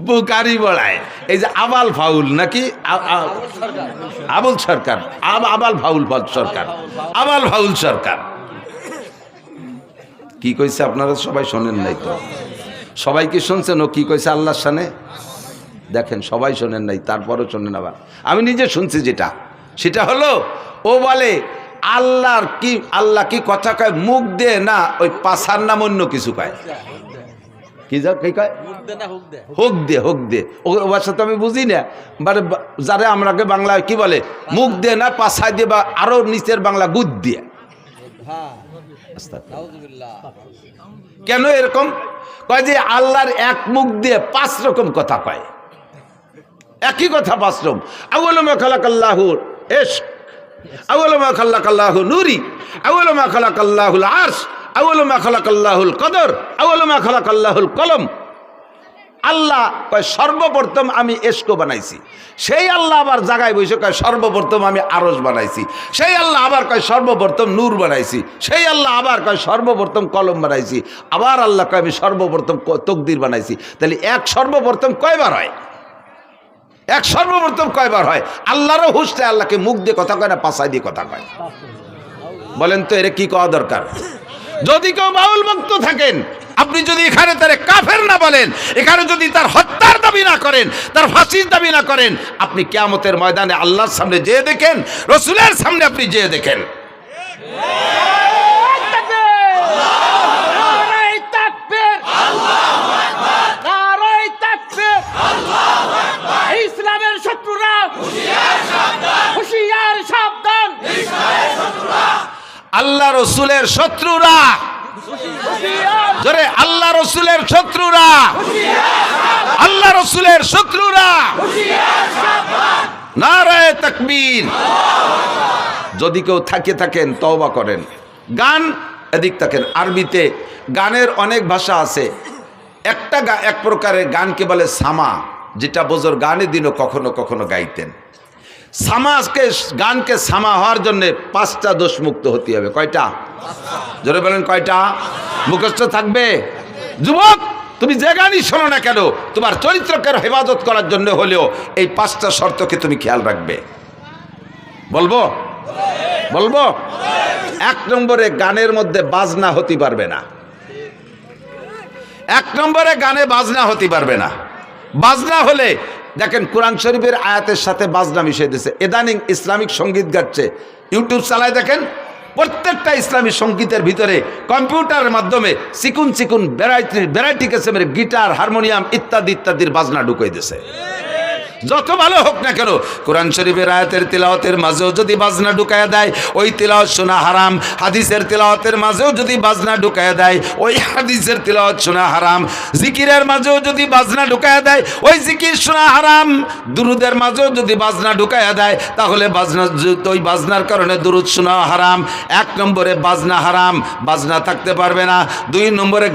বুখারী পড়ায় এই যে আবাল ফাউল নাকি আবুল সরকার, আবাল ফাউল সরকার, আবাল ফাউল সরকার কি কইছে আপনারা সবাই শোনেন নাই তো? সবাই কি শুনছেন ও কি কইছে আল্লাহর শানে? দেখেন সবাই শোনেন নাই, তারপরও শোনেন। আবার আমি নিজে শুনছি যেটা, সেটা হলো ও বলে আল্লাহ কি কথা কয় মুখ দিয়ে না, ওই পাছার নাম অন্য কিছু কয়। কি কয়? হোক দে। ও ভাষা তো আমি বুঝি না। মানে যারা আমরাকে বাংলায় কি বলে, মুখ দিয়ে না পাছায় দিয়ে, বা আরো নিচের বাংলা গুদ দিয়ে। কেন এরকম কয়? যে আল্লাহর এক মুখ দিয়ে 5 রকম কথা কয়, একই কথা 5 রকম। আউয়ালু মা খালাকাল্লাহুল ইশক, আউয়ালু মা খালাকাল্লাহু নূরি, আউয়ালু মা খালাকাল্লাহুল আরশ, আউয়ালু মা খালাকাল্লাহুল কদর, আউয়ালু মা খালাকাল্লাহুল কলম। আল্লাহ কয় সর্বপ্রথম আমি এশক বানাইছি। সেই আল্লাহ আবার জায়গায় বসে কয় সর্বপ্রথম আমি আরশ বানাইছি। সেই আল্লাহ আবার কয় সর্বপ্রথম নূর বানাইছি। সেই আল্লাহ আবার কয় সর্বপ্রথম কলম বানাইছি। আবার আল্লাহ কয় আমি সর্বপ্রথম তকদির বানাইছি। তাহলে এক সর্বপ্রথম কয়বার হয়? এক সর্বপ্রথম কয়বার হয়? আল্লাহরও হুঁশটা আল্লাহকে মুখ দিয়ে কথা কয় না, পাছায় দিয়ে কথা কয়। বলেন তো এর কি কওয়া দরকার? যদি কেউ বাউল ভক্ত থাকেন, আপনি যদি এখানে তারে কাফের না বলেন, এখানে যদি তার হত্যার দাবি না করেন, তার ফাঁসির দাবি না করেন, আপনি কিয়ামতের ময়দানে আল্লাহর সামনে যেয়ে দেখেন, রসুলের সামনে আপনি যেয়ে দেখেন। ইসলামের শত্রুরা হুঁশিয়ার সাবধান, আল্লাহ রসুলের শত্রুরা, জোরে আল্লাহ রসুলের শত্রুরা, আল্লাহ রসুলের শত্রুরা, নারায়ে তাকবীর। যদি কেউ থাকেন তওবা করেন। গান এদিক থাকেন। আরবিতে গানের অনেক ভাষা আছে। এক প্রকারের গানকে বলে সামা, যেটা বুজুর্গ গানের দিনও কখনো কখনো গাইতেন। গানকে সামা হওয়ার জন্য 5টা দোষ মুক্ত হতে হবে। কয়টা? জোরে বলেন কয়টা? মুখস্থ থাকবে। যুবক, তুমি যে গানই শোনো না কেন, তোমার চরিত্রকে হেফাজত করার জন্য হলেও এই 5টা শর্তকে তুমি খেয়াল রাখবে। বলবো? 1 নম্বরে গানের মধ্যে বাজনা হতে পারবে না। 1 নম্বরে গানে বাজনা হতে পারবে না। বাজনা হলে দেখেন কোরআন শরীফের আয়াতের সাথে বাজনা মিশিয়ে দিয়েছে। ইদানিং ইসলামিক সঙ্গীত গাচ্ছে, ইউটিউব চালায় দেখেন, প্রত্যেকটা ইসলামী সঙ্গীতের ভিতরে কম্পিউটারের মাধ্যমে চিকুন ভ্যারাইটি কিসমের গিটার, হারমোনিয়াম ইত্যাদির বাজনা ঢুকিয়ে দিয়েছে। যত ভালো হোক না কেন, কোরআন শরীফের আয়াতের তিলাওয়াতের মাঝেও যদি বাজনা ঢুকায়া দেয়, ওই তিলাওয়াত শোনা হারাম। হাদিসের তিলাওয়াতের মাঝেও যদি বাজনা ঢুকায়া দেয়, ওই হাদিসের তিলাওয়াত শোনা হারাম। জিকিরের মাঝেও যদি বাজনা ঢুকায়া দেয়, ওই জিকির শোনা হারাম। দুরুদের মাঝেও যদি বাজনা ঢুকায়া দেয়, তাহলে ওই বাজনার কারণে দুরুদ শোনা হারাম। 1 নম্বরে বাজনা হারাম, বাজনা থাকতে পারবে না। 2 নম্বরে